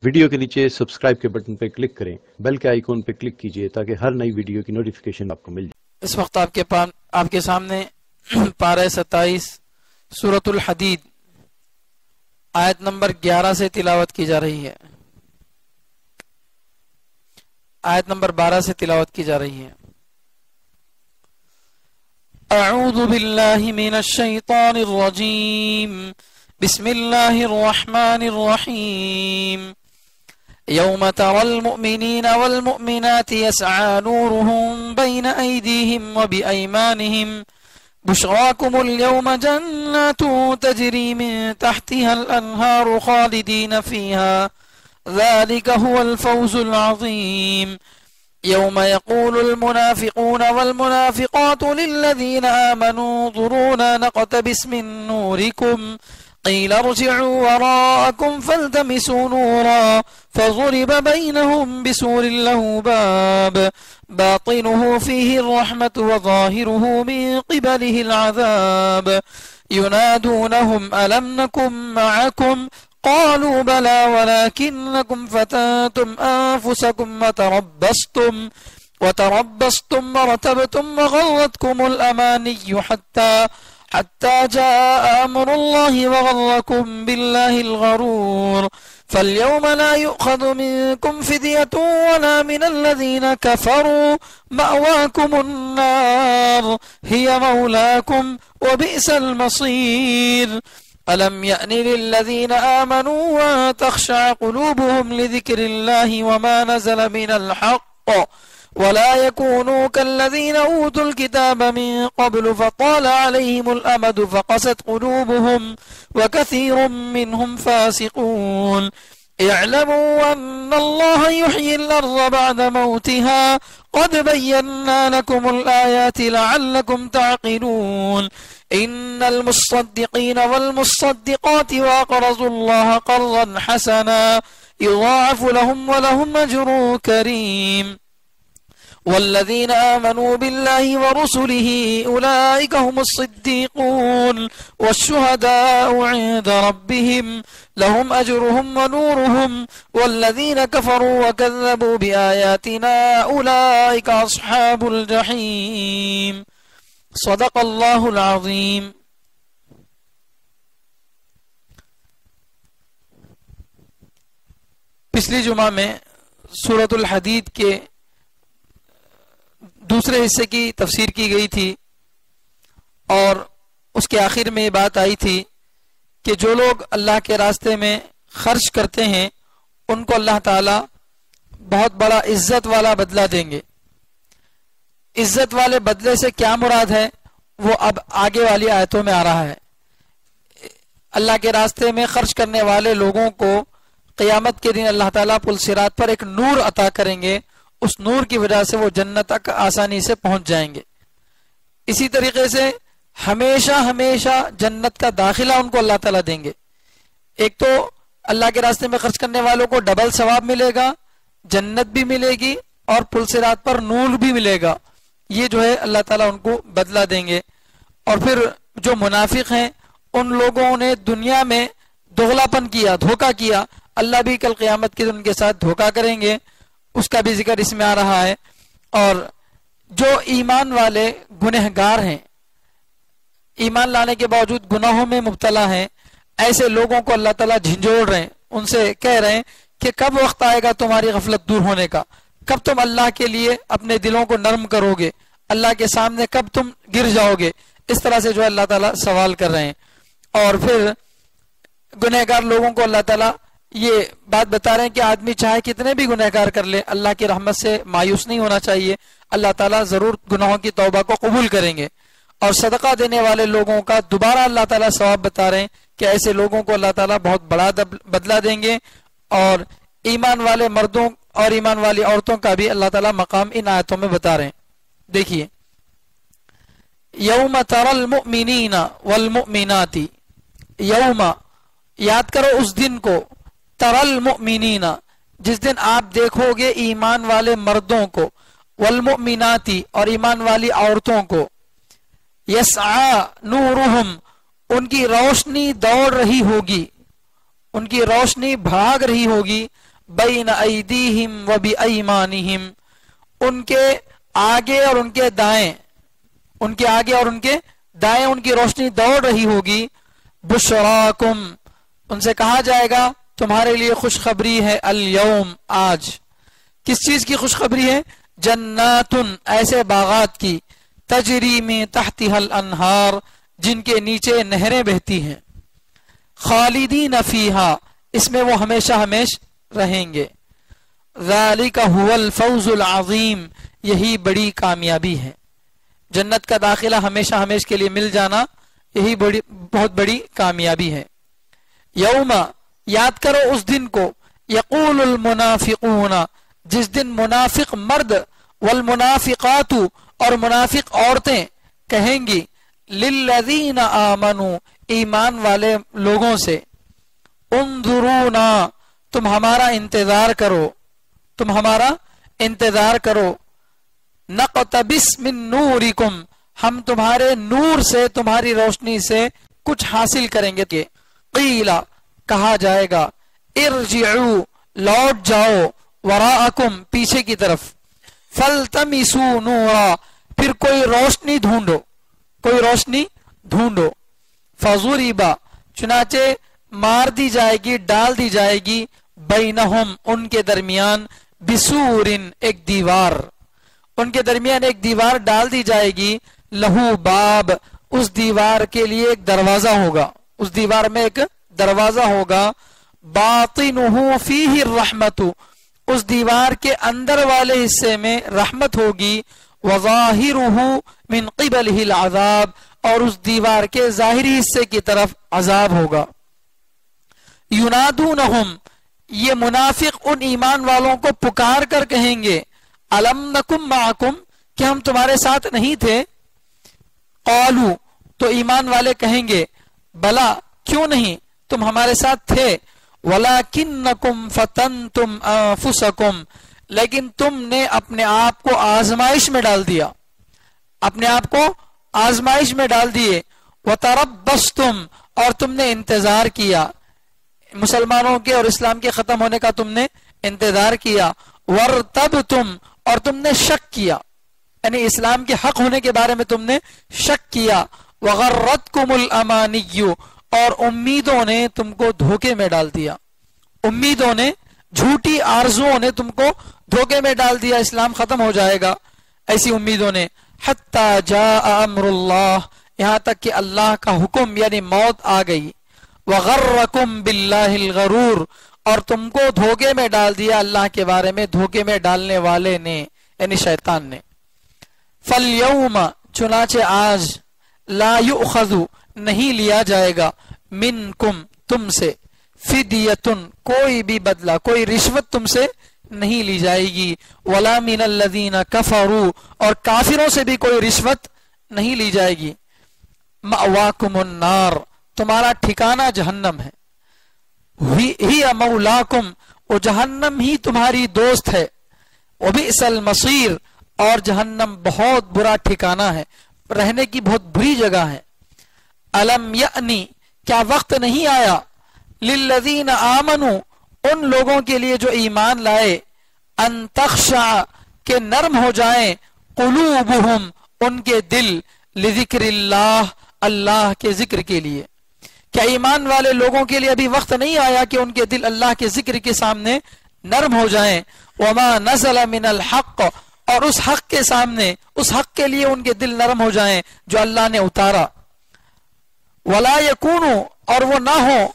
Video کے نیچے subscribe کے بٹن پہ کلک کریں، بیل کے آئیکن پہ کلک کیجئے تاکہ ہر نئی ویڈیو کی نوٹیفیکیشن آپ کو مل جائے۔ اس وقت آپ کے سامنے پارہ 27 سورۃ الحدید آیت نمبر 11 سے تلاوت کی جا رہی ہے، آیت نمبر 12 سے تلاوت کی جا رہی ہے۔ اعوذ باللہ من الشیطان الرجیم، بسم اللہ الرحمن الرحیم۔ يوم ترى المؤمنين والمؤمنات يسعى نورهم بين أيديهم وبأيمانهم بشراكم اليوم جنات تجري من تحتها الأنهار خالدين فيها ذلك هو الفوز العظيم يوم يقول المنافقون والمنافقات للذين آمنوا انظرونا نقتبس من نوركم قيل ارجعوا وراءكم فالتمسوا نورا فضرب بينهم بسور له باب باطنه فيه الرحمة وظاهره من قبله العذاب ينادونهم ألم نكن معكم قالوا بلى ولكنكم فتنتم أنفسكم وتربصتم ورتبتم وغرتكم الأماني حتى جاء أمر الله وغركم بالله الغرور فاليوم لا يؤخذ منكم فدية ولا من الذين كفروا مأواكم النار هي مولاكم وبئس المصير ألم يأن للذين آمنوا وتخشع قلوبهم لذكر الله وما نزل من الحق ولا يكونوا كالذين أوتوا الكتاب من قبل فطال عليهم الأمد فقست قلوبهم وكثير منهم فاسقون اعلموا أن الله يحيي الأرض بعد موتها قد بينا لكم الآيات لعلكم تعقلون إن المصدقين والمصدقات وأقرضوا الله قرضا حسنا يضاعف لهم ولهم أجر كريم والذين آمنوا بالله ورسله أولئك هم الصديقون والشهداء عند ربهم لهم أجرهم ونورهم والذين كفروا وكذبوا بآياتنا أولئك أصحاب الجحيم صدق اللہ العظیم۔ پچھلی جمعہ میں سورۃ الحدید کے دوسرے حصے کی تفسیر کی گئی تھی اور اس کے آخر میں یہ بات آئی تھی کہ جو لوگ اللہ کے راستے میں خرچ کرتے ہیں ان کو اللہ تعالی بہت بڑا عزت والا بدلہ دیں گے۔ عزت والے بدلے سے کیا مراد ہے وہ اب آگے والی آیتوں میں آ رہا ہے۔ اللہ کے راستے میں خرچ کرنے والے لوگوں کو قیامت کے دن اللہ تعالیٰ پل صراط پر ایک نور عطا کریں گے، اس نور کی وجہ سے وہ جنت تک آسانی سے پہنچ جائیں گے۔ اسی طریقے سے ہمیشہ ہمیشہ جنت کا داخلہ ان کو اللہ تعالیٰ دیں گے۔ ایک تو اللہ کے راستے میں خرچ کرنے والوں کو ڈبل ثواب ملے گا، جنت بھی ملے گی اور پل صراط پر نور بھی ملے گا، یہ جو ہے اللہ تعالیٰ ان کو بدلہ دیں گے۔ اور پھر جو منافق ہیں ان لوگوں نے دنیا میں دغلا پن کیا، دھوکہ کیا، اللہ بھی کل قیامت کے دن ان کے ساتھ دھوکہ کریں گے، اس کا بھی ذکر اس میں آ رہا ہے۔ اور جو ایمان والے گنہگار ہیں، ایمان لانے کے باوجود گناہوں میں مبتلا ہیں، ایسے لوگوں کو اللہ تعالیٰ جھنجھوڑ رہے ہیں، ان سے کہہ رہے ہیں کہ کب وقت آئے گا تمہاری غفلت دور ہونے کا، کب تم اللہ کے لیے اپنے دلوں کو نرم کرو گے، اللہ کے سامنے کب تم گر جاؤ گے۔ اس طرح سے جو اللہ تعالیٰ سوال کر رہے ہیں۔ اور پھر گنہگار لوگوں کو اللہ تعالیٰ یہ بات بتا رہے ہیں کہ آدمی چاہے کتنے بھی گنہگار کر لے، اللہ کی رحمت سے مایوس نہیں ہونا چاہیے، اللہ تعالیٰ ضرور گناہوں کی توبہ کو قبول کریں گے۔ اور صدقہ دینے والے لوگوں کا دوبارہ اللہ تعالیٰ ثواب بتا رہے ہیں کہ ایسے لوگوں کو اللہ تعالیٰ بہت بڑا بدلہ دیں گے۔ اور ایمان والے مردوں اور ایمان والی عورتوں کا بھی اللہ تعالیٰ مقام ان آیتوں میں بتا رہے ہیں۔ دیکھیے، یوم تری المؤمنین والمؤمنات، یوم یاد کرو اس دن کو، تری المؤمنین جس دن آپ دیکھو گے ایمان والے مردوں کو، والمؤمنات اور ایمان والی عورتوں کو، یسعی نورہم ان کی روشنی دوڑ رہی ہوگی، ان کی روشنی بھاگ رہی ہوگی، بین ایدیہم و بایمانہم، ان کے آگے اور ان کے دائیں، ان کے آگے اور ان کے دائیں ان کی روشنی دوڑ رہی ہوگی. بشراکم، ان سے کہا جائے گا تمہارے لیے خوشخبری ہے. الیوم، آج. کس چیز کی خوشخبری ہے؟ جناتن، ایسے باغات کی، تجری میں تحتها الانہار، جن کے نیچے نہریں بہتی ہیں. خالدین فیہا، اس میں وہ ہمیشہ ہمیش رہیں گے. ذالک هو الفوز العظیم، یہی بڑی کامیابی ہے. جنت کا داخلہ ہمیشہ ہمیش کے لیے مل جانا، یہی بہت بڑی کامیابی ہے. یوم، یاد کرو اس دن کو، یقول المنافقون، جس دن منافق مرد، والمنافقات، اور منافق عورتیں کہیں گی، للذین آمنوا، ایمان والے لوگوں سے، انظرونا، تم ہمارا انتظار کرو، تم ہمارا انتظار کرو. نقتبس من نورکم، ہم تمہارے نور سے، تمہاری روشنی سے کچھ حاصل کریں گے. قیلا، کہا جائے گا، ارجعوا، لوٹ جاؤ، وراءکم، پیچھے کی طرف. فالتمسوا نورا، پھر کوئی روشنی ڈھونڈو، کوئی روشنی ڈھونڈو. فضربا، چنانچہ مار دی جائے گی، ڈال دی جائے گی، بینہم، ان کے درمیان، بسور، ایک دیوار، ان کے درمیان ایک دیوار ڈال دی جائے گی. لہو باب، اس دیوار کے لیے ایک دروازہ ہوگا، اس دیوار میں ایک دروازہ ہوگا. باطنہ فیہ الرحمت، اس دیوار کے اندر والے حصے میں رحمت ہوگی. وظاہرہ من قبلہ العذاب، اور اس دیوار کے ظاہری حصے کی طرف عذاب ہوگا. ینادونہم، یہ منافق ان ایمان والوں کو پکار کر کہیں گے، الم نکم معکم، کہ ہم تمہارے ساتھ نہیں تھے. قالو، تو ایمان والے کہیں گے، بلا، کیوں نہیں، تم ہمارے ساتھ تھے. ولکنکم فتنتم انفسکم، لیکن تم نے اپنے آپ کو آزمائش میں ڈال دیا، اپنے آپ کو آزمائش میں ڈال دیے. وتربصتم، اور تم نے انتظار کیا، مسلمانوں کے اور اسلام کے ختم ہونے کا تم نے انتظار کیا. ورتبتم، اور تم نے شک کیا، یعنی اسلام کے حق ہونے کے بارے میں تم نے شک کیا. وغرتکم الامانی، اور امیدوں نے تم کو دھوکے میں ڈال دیا، امیدوں نے، جھوٹی آرزوؤں نے تم کو دھوکے میں ڈال دیا، اسلام ختم ہو جائے گا، ایسی امیدوں نے. حتی جاء امر اللہ، یہاں تک کہ اللہ کا حکم یعنی موت آ گئی. وغرکم باللہ الغرور، اور تم کو دھوکے میں ڈال دیا اللہ کے بارے میں دھوکے میں ڈالنے والے نے، یعنی شیطان نے. فالیوم، چنانچہ آج، لا یؤخذ، نہیں لیا جائے گا، منکم، تم سے، فدیتن، کوئی بھی بدلہ، کوئی رشوت تم سے نہیں لی جائے گی. ولا من الذین کفروا، اور کافروں سے بھی کوئی رشوت نہیں لی جائے گی. مأواکم النار، تمہارا ٹھکانہ جہنم ہے. ہی مولاکم، وہ جہنم ہی تمہاری دوست ہے. وبئس المصیر، اور جہنم بہت برا ٹھکانہ ہے، رہنے کی بہت بری جگہ ہے. الم یعنی، کیا وقت نہیں آیا، للذین آمنوا، ان لوگوں کے لیے جو ایمان لائے، ان تخشع، کہ نرم ہو جائیں، قلوبہم، ان کے دل، لذکر اللہ، اللہ کے ذکر کے لیے. کیا ایمان والے لوگوں کے لیے ابھی وقت نہیں آیا کہ ان کے دل اللہ کے ذکر کے سامنے نرم ہو جائیں. وما نزل من الحق، اور اس حق کے سامنے، اس حق کے لیے ان کے دل نرم ہو جائیں جو اللہ نے اتارا. ولا یکونوا، اور وہ نہ ہو،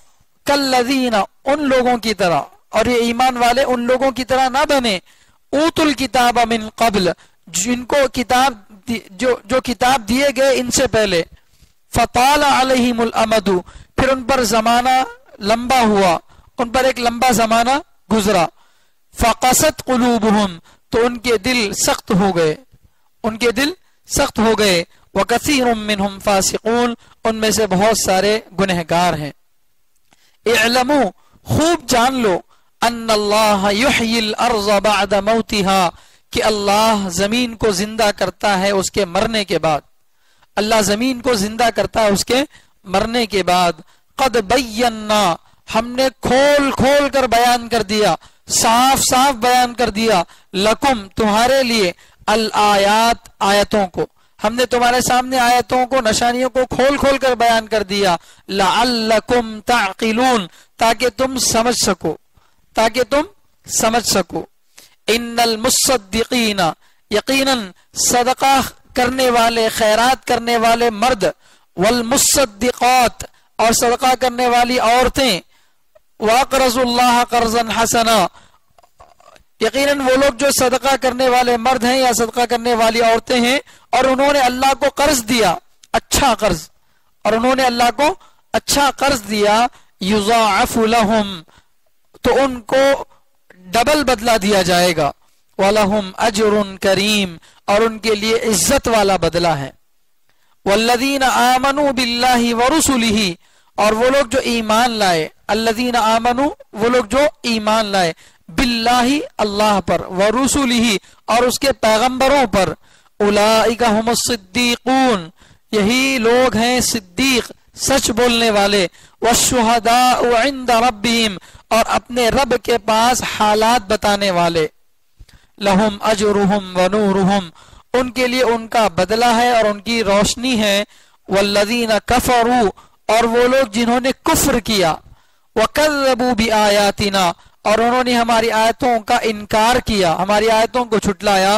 کالذین، ان لوگوں کی طرح، اور یہ ایمان والے ان لوگوں کی طرح نہ بنے، اوتوا الکتاب من قبل، جن کو کتاب جو کتاب دیے گئے ان سے پہلے. فطال علیہم الامد، پھر ان پر زمانہ لمبا ہوا، ان پر ایک لمبا زمانہ گزرا. فقست قلوبہم، تو ان کے دل سخت ہو گئے، ان کے دل سخت ہو گئے. وکثیر منہم فاسقون، ان میں سے بہت سارے گنہگار ہیں. اعلموا، خوب جان لو، ان اللہ یحیی الارض بعد موتها، کہ اللہ زمین کو زندہ کرتا ہے اس کے مرنے کے بعد، اللہ زمین کو زندہ کرتا ہے اس کے مرنے کے بعد. قد بینا، ہم نے کھول کھول کر بیان کر دیا، صاف صاف بیان کر دیا، لکم تمہارے لیے، الآیات آیتوں کو، ہم نے تمہارے سامنے آیتوں کو، نشانیوں کو کھول کھول کر بیان کر دیا، لعلکم تعقلون تاکہ تم سمجھ سکو، تاکہ تم سمجھ سکو۔ ان المصدقین یقیناً صدقہ کرنے والے، خیرات کرنے والے مرد، والمصدقات اور صدقہ کرنے والی عورتیں، واقرضوا اللہ قرضا حسنا یقیناً وہ لوگ جو صدقہ کرنے والے مرد ہیں یا صدقہ کرنے والی عورتیں ہیں اور انہوں نے اللہ کو قرض دیا، اچھا قرض، اور انہوں نے اللہ کو اچھا قرض دیا، یضاعف لہم تو ان کو ڈبل بدلہ دیا جائے گا، وَلَهُمْ أَجْرٌ کریم اور ان کے لیے عزت والا بدلہ ہے، وَالَّذِينَ آمَنُوا بِاللَّهِ وَرُسُلِهِ اور وہ لوگ جو ایمان لائے، الذین آمنوا وہ لوگ جو ایمان لائے، باللہ اللہ پر، ورسلہ اور اس کے پیغمبروں پر، اولئک هم الصدیقون یہی لوگ ہیں صدیق، سچ بولنے والے، والشہداء عند ربہم اور اپنے رب کے پاس حالات بتانے والے، لہم اجرہم ونورہم ان کے لیے ان کا بدلہ ہے اور ان کی روشنی ہے، والذین کفروا اور وہ لوگ جنہوں نے کفر کیا، وَكَذَّبُوا بِآيَاتِنَا اور انہوں نے ہماری آیتوں کا انکار کیا، ہماری آیتوں کو جھٹلایا،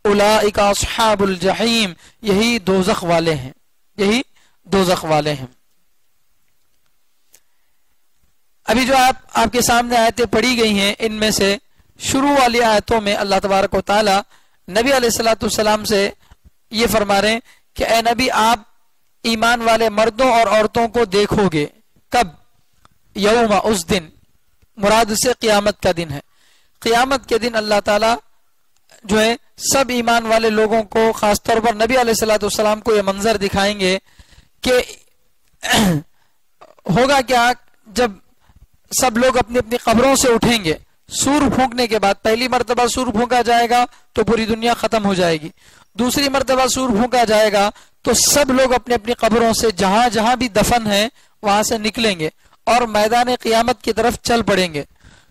اولئک اصحاب الجحیم یہی دوزخ والے ہیں، یہی دوزخ والے ہیں۔ ابھی جو آپ کے سامنے آیتیں پڑھی گئی ہیں ان میں سے شروع والی آیتوں میں اللہ تبارک و تعالی نبی علیہ الصلوۃ والسلام سے یہ فرما رہے ہیں کہ اے نبی آپ ایمان والے مردوں اور عورتوں کو دیکھو گے، کب؟ یوم اس دن، مراد سے قیامت کا دن ہے، قیامت کے دن اللہ تعالی جو ہے سب ایمان والے لوگوں کو، خاص طور پر نبی علیہ الصلوۃ والسلام کو یہ منظر دکھائیں گے کہ ہوگا کیا جب سب لوگ اپنی اپنی قبروں سے اٹھیں گے، سور پھونکنے کے بعد پہلی مرتبہ سور پھونکا جائے گا تو پوری دنیا ختم ہو جائے گی، دوسری مرتبہ سور پھونکا جائے گا تو سب لوگ اپنی اپنی قبروں سے جہاں جہاں بھی دفن ہیں وہاں سے نکلیں گے اور میدان قیامت کی طرف چل پڑیں گے۔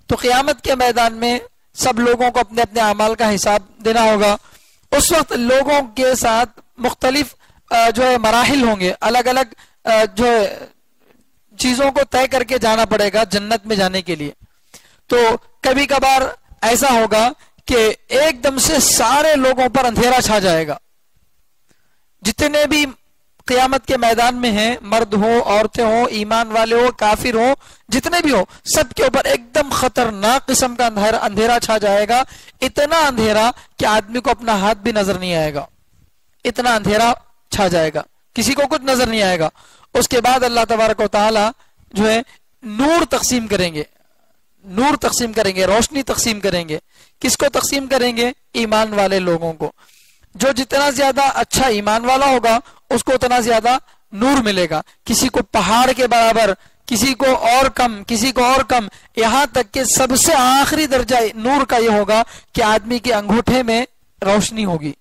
تو قیامت کے میدان میں سب لوگوں کو اپنے اپنے اعمال کا حساب دینا ہوگا۔ اس وقت لوگوں کے ساتھ مختلف جو ہے مراحل ہوں گے، الگ الگ جو چیزوں کو طے کر کے جانا پڑے گا جنت میں جانے کے لیے۔ تو کبھی کبھار ایسا ہوگا کہ ایک دم سے سارے لوگوں پر اندھیرا چھا جائے گا، جتنے بھی قیامت کے میدان میں ہیں، مرد ہو، عورتیں ہوں، ایمان والے ہو، کافر ہو، جتنے بھی ہو، سب کے اوپر ایک دم خطرناک قسم کا اندھیرا چھا جائے گا، اتنا اندھیرا کہ آدمی کو اپنا ہاتھ بھی نظر نہیں آئے گا، اتنا اندھیرا چھا جائے گا، کسی کو کچھ نظر نہیں آئے گا۔ اس کے بعد اللہ تبارک و تعالی جو ہے نور تقسیم کریں گے، نور تقسیم کریں گے، روشنی تقسیم کریں گے۔ کس کو تقسیم کریں گے؟ ایمان والے لوگوں کو۔ جو جتنا زیادہ اچھا ایمان والا ہوگا اس کو اتنا زیادہ نور ملے گا، کسی کو پہاڑ کے برابر، کسی کو اور کم، کسی کو اور کم، یہاں تک کہ سب سے آخری درجہ نور کا یہ ہوگا کہ آدمی کے انگوٹھے میں روشنی ہوگی،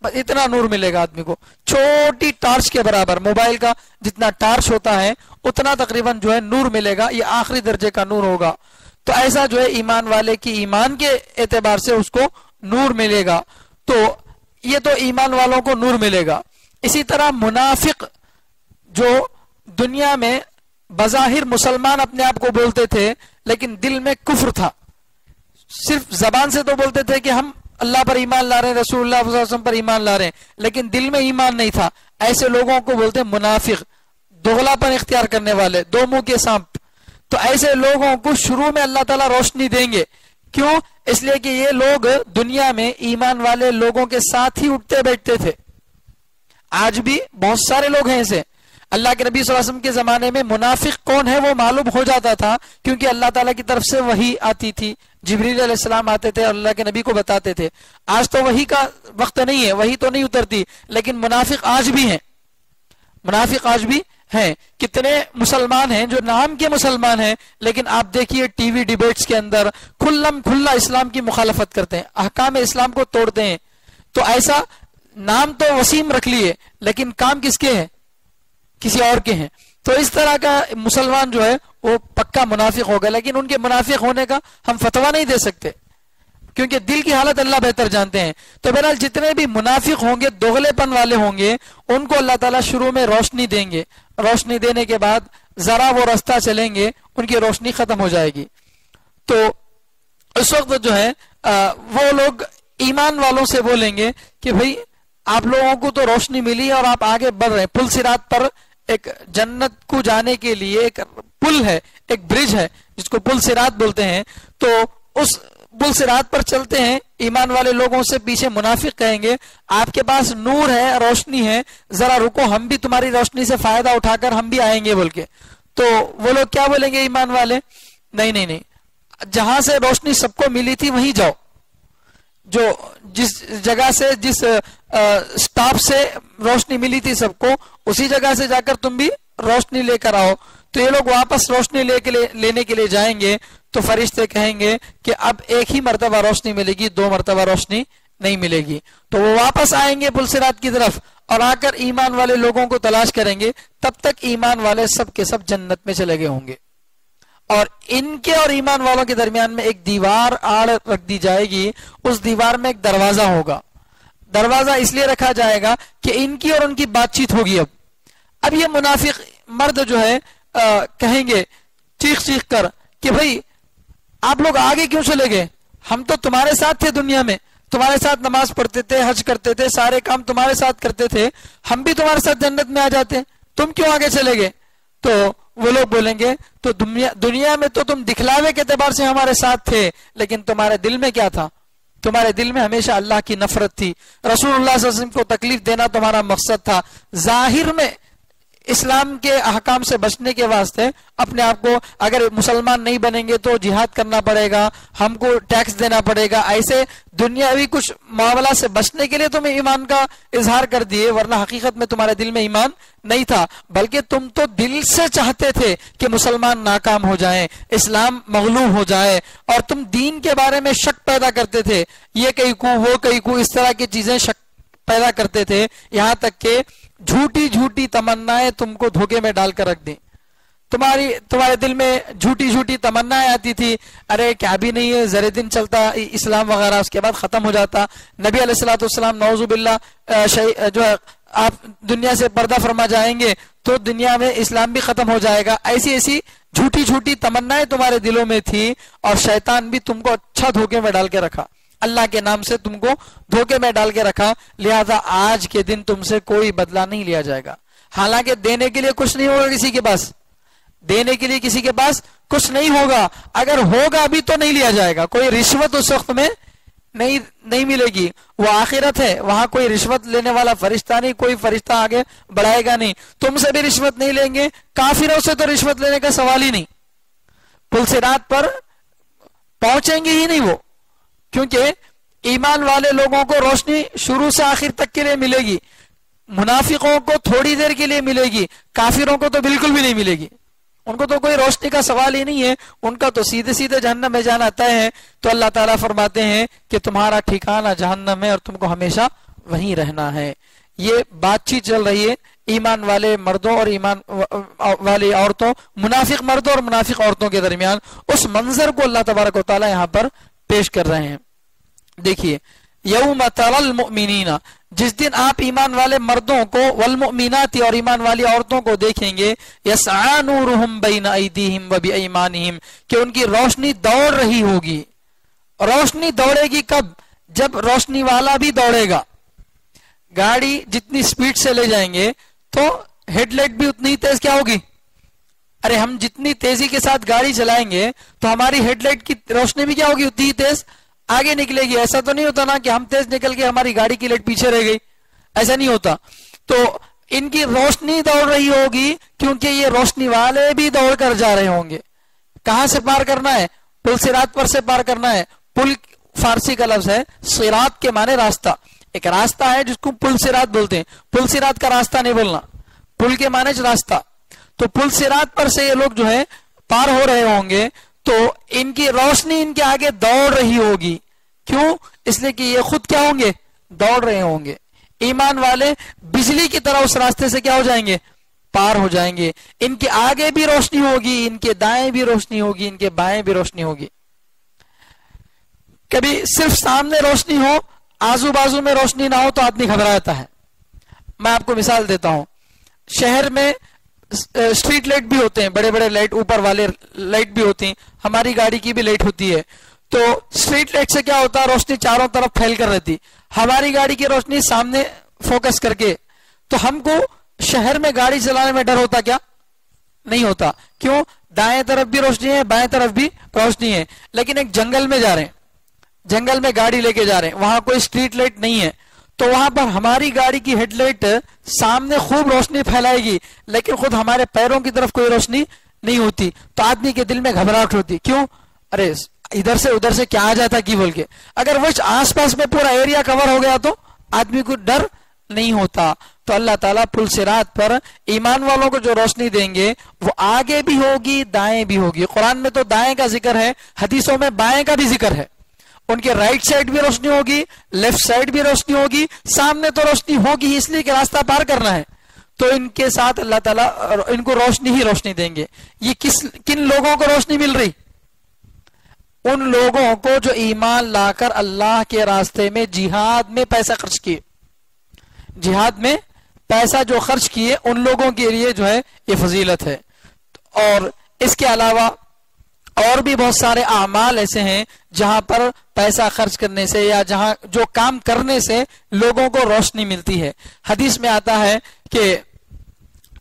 بس اتنا نور ملے گا آدمی کو، چھوٹی ٹارچ کے برابر، موبائل کا جتنا ٹارچ ہوتا ہے اتنا تقریباً جو ہے نور ملے گا، یہ آخری درجے کا نور ہوگا۔ تو ایسا جو ہے ایمان والے کی ایمان کے اعتبار سے اس کو نور ملے گا، تو یہ تو ایمان والوں کو نور ملے گا۔ اسی طرح منافق جو دنیا میں بظاہر مسلمان اپنے آپ کو بولتے تھے لیکن دل میں کفر تھا، صرف زبان سے تو بولتے تھے کہ ہم اللہ پر ایمان لا رہے ہیں، رسول اللہ صلی اللہ علیہ وسلم پر ایمان لا رہے ہیں، لیکن دل میں ایمان نہیں تھا، ایسے لوگوں کو بولتے ہیں منافق، دوغلا پن اختیار کرنے والے، دو منہ کے سانپ۔ تو ایسے لوگوں کو شروع میں اللہ تعالیٰ روشنی دیں گے، کیوں؟ اس لیے کہ یہ لوگ دنیا میں ایمان والے لوگوں کے ساتھ ہی اٹھتے بیٹھتے تھے، آج بھی بہت سارے لوگ ہیں ایسے۔ اللہ کے نبی صلی اللہ علیہ وسلم کے زمانے میں منافق کون ہے وہ معلوم ہو جاتا تھا، کیونکہ اللہ تعالیٰ کی طرف سے وحی آتی تھی، جبریل علیہ السلام آتے تھے اور اللہ کے نبی کو بتاتے تھے۔ آج تو وحی کا وقت نہیں ہے، وحی تو نہیں اترتی، لیکن منافق آج بھی ہیں، منافق آج بھی ہیں۔ کتنے مسلمان ہیں جو نام کے مسلمان ہیں لیکن آپ دیکھیے ٹی وی ڈیبیٹس کے اندر کھلم کھلا اسلام کی مخالفت کرتے ہیں، احکام اسلام کو توڑتے ہیں۔ تو ایسا نام تو وسیم رکھ لیے لیکن کام کس کے ہیں؟ کسی اور کے ہیں۔ تو اس طرح کا مسلمان جو ہے وہ پکا منافق ہوگا، لیکن ان کے منافق ہونے کا ہم فتویٰ نہیں دے سکتے کیونکہ دل کی حالت اللہ بہتر جانتے ہیں۔ تو بہرحال جتنے بھی منافق ہوں گے، دوغلے پن والے ہوں گے، ان کو اللہ تعالیٰ شروع میں روشنی دیں گے، روشنی دینے کے بعد ذرا وہ رستہ چلیں گے، ان کی روشنی ختم ہو جائے گی۔ تو اس وقت جو ہے وہ لوگ ایمان والوں سے بولیں گے کہ بھئی آپ لوگوں کو تو روشنی ملی اور آپ آگے بڑھ رہے ہیں، پل صراط پر ایک جنت کو جانے کے لیے ایک پل ہے، ایک برج ہے جس کو پل صراط بولتے ہیں، تو اس پل صراط پر چلتے ہیں۔ ایمان والے لوگوں سے پیچھے منافق کہیں گے آپ کے پاس نور ہے، روشنی ہے، ذرا رکو ہم بھی تمہاری روشنی سے فائدہ اٹھا کر ہم بھی آئیں گے بول کے۔ تو وہ لوگ کیا بولیں گے ایمان والے؟ نہیں نہیں نہیں، جہاں سے روشنی سب کو ملی تھی وہیں جاؤ، جو جس جگہ سے جس سٹاپ سے روشنی ملی تھی سب کو، اسی جگہ سے جا کر تم بھی روشنی لے کر آؤ۔ تو یہ لوگ واپس روشنی لینے کے لیے جائیں گے تو فرشتے کہیں گے کہ اب ایک ہی مرتبہ روشنی ملے گی، 2 مرتبہ روشنی نہیں ملے گی۔ تو وہ واپس آئیں گے پل صراط کی طرف اور آ کر ایمان والے لوگوں کو تلاش کریں گے، تب تک ایمان والے سب کے سب جنت میں چلے گئے ہوں گے، اور ان کے اور ایمان والوں کے درمیان میں ایک دیوار آڑ رکھ دی جائے گی، اس دیوار میں ایک دروازہ ہوگا۔ دروازہ اس لیے رکھا جائے گا کہ ان کی اور ان کی بات چیت ہوگی۔ اب یہ منافق مرد جو ہے کہیں گے چیخ چیخ کر کہ بھئی آپ لوگ آگے کیوں چلے گئے؟ ہم تو تمہارے ساتھ تھے، دنیا میں تمہارے ساتھ نماز پڑھتے تھے، حج کرتے تھے، سارے کام تمہارے ساتھ کرتے تھے، ہم بھی تمہارے ساتھ جنت میں آ جاتے، تم کیوں آگے چلے گئے؟ تو وہ لوگ بولیں گے تو دنیا میں تو تم دکھلاوے کے اعتبار سے ہمارے ساتھ تھے، لیکن تمہارے دل میں کیا تھا؟ تمہارے دل میں ہمیشہ اللہ کی نفرت تھی، رسول اللہ صلی اللہ علیہ وسلم کو تکلیف دینا تمہارا مقصد تھا۔ ظاہر میں اسلام کے احکام سے بچنے کے واسطے اپنے آپ کو، اگر مسلمان نہیں بنیں گے تو جہاد کرنا پڑے گا، ہم کو ٹیکس دینا پڑے گا، ایسے دنیاوی کچھ معاملہ سے بچنے کے لیے تمہیں ایمان کا اظہار کر دیے، ورنہ حقیقت میں تمہارے دل میں ایمان نہیں تھا، بلکہ تم تو دل سے چاہتے تھے کہ مسلمان ناکام ہو جائیں، اسلام مغلوب ہو جائے، اور تم دین کے بارے میں شک پیدا کرتے تھے، یہ کہیں کو وہ کہیں کو، اس طرح کی چیزیں شک پیدا کرتے تھے، یہاں تک کہ جھوٹی جھوٹی تمنائیں تم کو دھوکے میں ڈال کر رکھ دیں۔ تمہارے دل میں جھوٹی جھوٹی تمنائیں آتی تھی، ارے کیا بھی نہیں ہے، ذرے دن چلتا اسلام وغیرہ، اس کے بعد ختم ہو جاتا، نبی علیہ الصلوۃ والسلام نعوذ باللہ جو ہے آپ دنیا سے پردہ فرما جائیں گے تو دنیا میں اسلام بھی ختم ہو جائے گا، ایسی ایسی جھوٹی جھوٹی تمنائیں تمہارے دلوں میں تھی، اور شیطان بھی تم کو اچھا دھوکے میں ڈال کے رکھا، اللہ کے نام سے تم کو دھوکے میں ڈال کے رکھا، لہذا آج کے دن تم سے کوئی بدلہ نہیں لیا جائے گا۔ حالانکہ دینے کے لیے کچھ نہیں ہوگا کسی کے پاس، دینے کے لیے کسی کے پاس کچھ نہیں ہوگا، اگر ہوگا بھی تو نہیں لیا جائے گا، کوئی رشوت اس وقت میں نہیں ملے گی، وہ آخرت ہے، وہاں کوئی رشوت لینے والا فرشتہ نہیں، کوئی فرشتہ آگے بڑھائے گا نہیں، تم سے بھی رشوت نہیں لیں گے، کافروں سے تو رشوت لینے کا سوال ہی نہیں، پل صراط پر پہنچیں گے ہی نہیں وہ، کیونکہ ایمان والے لوگوں کو روشنی شروع سے آخر تک کے لیے ملے گی، منافقوں کو تھوڑی دیر کے لیے ملے گی، کافروں کو تو بالکل بھی نہیں ملے گی، ان کو تو کوئی روشنی کا سوال ہی نہیں ہے، ان کا تو سیدھے سیدھے جہنم میں جانا طے ہے۔ تو اللہ تعالیٰ فرماتے ہیں کہ تمہارا ٹھکانہ جہنم ہے اور تم کو ہمیشہ وہیں رہنا ہے۔ یہ بات چیت چل رہی ہے ایمان والے مردوں اور ایمان والی عورتوں، منافق مردوں اور منافق عورتوں کے درمیان، اس منظر کو اللہ تبارک و تعالیٰ یہاں پر پیش کر رہے ہیں۔ دیکھیے یوم تری المؤمنین، جس دن آپ ایمان والے مردوں کو، والمؤمنات اور ایمان والی عورتوں کو دیکھیں گے، یسعی نورہم بین ایدیہم وبایمانہم، کہ ان کی روشنی دوڑ رہی ہوگی۔ روشنی دوڑے گی کب؟ جب روشنی والا بھی دوڑے گا۔ گاڑی جتنی سپیڈ سے لے جائیں گے تو ہیڈ لائٹ بھی اتنی تیز کیا ہوگی؟ ارے ہم جتنی تیزی کے ساتھ گاڑی چلائیں گے تو ہماری ہیڈ لائٹ کی روشنی بھی کیا ہوگی؟ اتنی ہی تیز آگے نکلے گی۔ ایسا تو نہیں ہوتا نا کہ ہم تیز نکل کے ہماری گاڑی کی لائٹ پیچھے رہ گئی، ایسا نہیں ہوتا۔ تو ان کی روشنی دوڑ رہی ہوگی کیونکہ یہ روشنی والے بھی دوڑ کر جا رہے ہوں گے۔ کہاں سے پار کرنا ہے؟ پل صراط پر سے پار کرنا ہے۔ پل فارسی کا لفظ ہے، صراط کے معنی راستہ، ایک راستہ ہے جس کو پل صراط بولتے ہیں، پل صراط کا راستہ نہیں بولنا، پل کے معنی راستہ۔ تو پل صراط پر سے یہ لوگ جو ہے پار ہو رہے ہوں گے تو ان کی روشنی ان کے آگے دوڑ رہی ہوگی۔ کیوں؟ اس لیے کہ یہ خود کیا ہوں گے؟ دوڑ رہے ہوں گے۔ ایمان والے بجلی کی طرح اس راستے سے کیا ہو جائیں گے؟ پار ہو جائیں گے. ان کے آگے بھی روشنی ہوگی، ان کے دائیں بھی روشنی ہوگی، ان کے بائیں بھی روشنی ہوگی. کبھی صرف سامنے روشنی ہو، آزو بازو میں روشنی نہ ہو تو آدمی گھبرا جاتا ہے. میں آپ کو مثال دیتا ہوں. شہر میں اسٹریٹ لائٹ بھی ہوتے ہیں، بڑے بڑے لائٹ، اوپر والے لائٹ بھی ہوتی ہیں، ہماری گاڑی کی بھی لائٹ ہوتی ہے. تو اسٹریٹ لائٹ سے کیا ہوتا ہے، روشنی چاروں طرف پھیل کر رہتی. ہماری گاڑی کی روشنی سامنے فوکس کر کے، تو ہم کو شہر میں گاڑی چلانے میں ڈر ہوتا کیا؟ نہیں ہوتا. کیوں؟ دائیں طرف بھی روشنی ہے، بائیں طرف بھی روشنی ہے. لیکن ایک جنگل میں جا رہے ہیں، جنگل میں گاڑی لے کے جا رہے ہیں، وہاں کوئی اسٹریٹ لائٹ نہیں ہے، تو وہاں پر ہماری گاڑی کی ہیڈ لائٹ سامنے خوب روشنی پھیلائے گی، لیکن خود ہمارے پیروں کی طرف کوئی روشنی نہیں ہوتی. تو آدمی کے دل میں گھبراہٹ ہوتی. کیوں؟ ارے ادھر سے ادھر سے کیا آ جاتا کی بول کے. اگر وہ آس پاس میں پورا ایریا کور ہو گیا تو آدمی کو ڈر نہیں ہوتا. تو اللہ تعالیٰ پل صراط پر ایمان والوں کو جو روشنی دیں گے وہ آگے بھی ہوگی، دائیں بھی ہوگی. قرآن میں تو دائیں کا ذکر ہے، حدیثوں میں بائیں کا بھی ذکر ہے. ان کے رائٹ سائڈ بھی روشنی ہوگی، لیفٹ سائڈ بھی روشنی ہوگی. سامنے تو روشنی ہوگی اس لیے کہ راستہ پار کرنا ہے، تو ان کے ساتھ اللہ تعالیٰ ان کو روشنی ہی روشنی دیں گے. یہ کن لوگوں کو روشنی مل رہی؟ ان لوگوں کو جو ایمان لا کر اللہ کے راستے میں جہاد میں پیسہ خرچ کیے. جہاد میں پیسہ جو خرچ کیے ان لوگوں کے لیے جو ہے یہ فضیلت ہے. اور اس کے علاوہ اور بھی بہت سارے اعمال ایسے ہیں جہاں پر پیسہ خرچ کرنے سے یا جہاں جو کام کرنے سے لوگوں کو روشنی ملتی ہے. حدیث میں آتا ہے کہ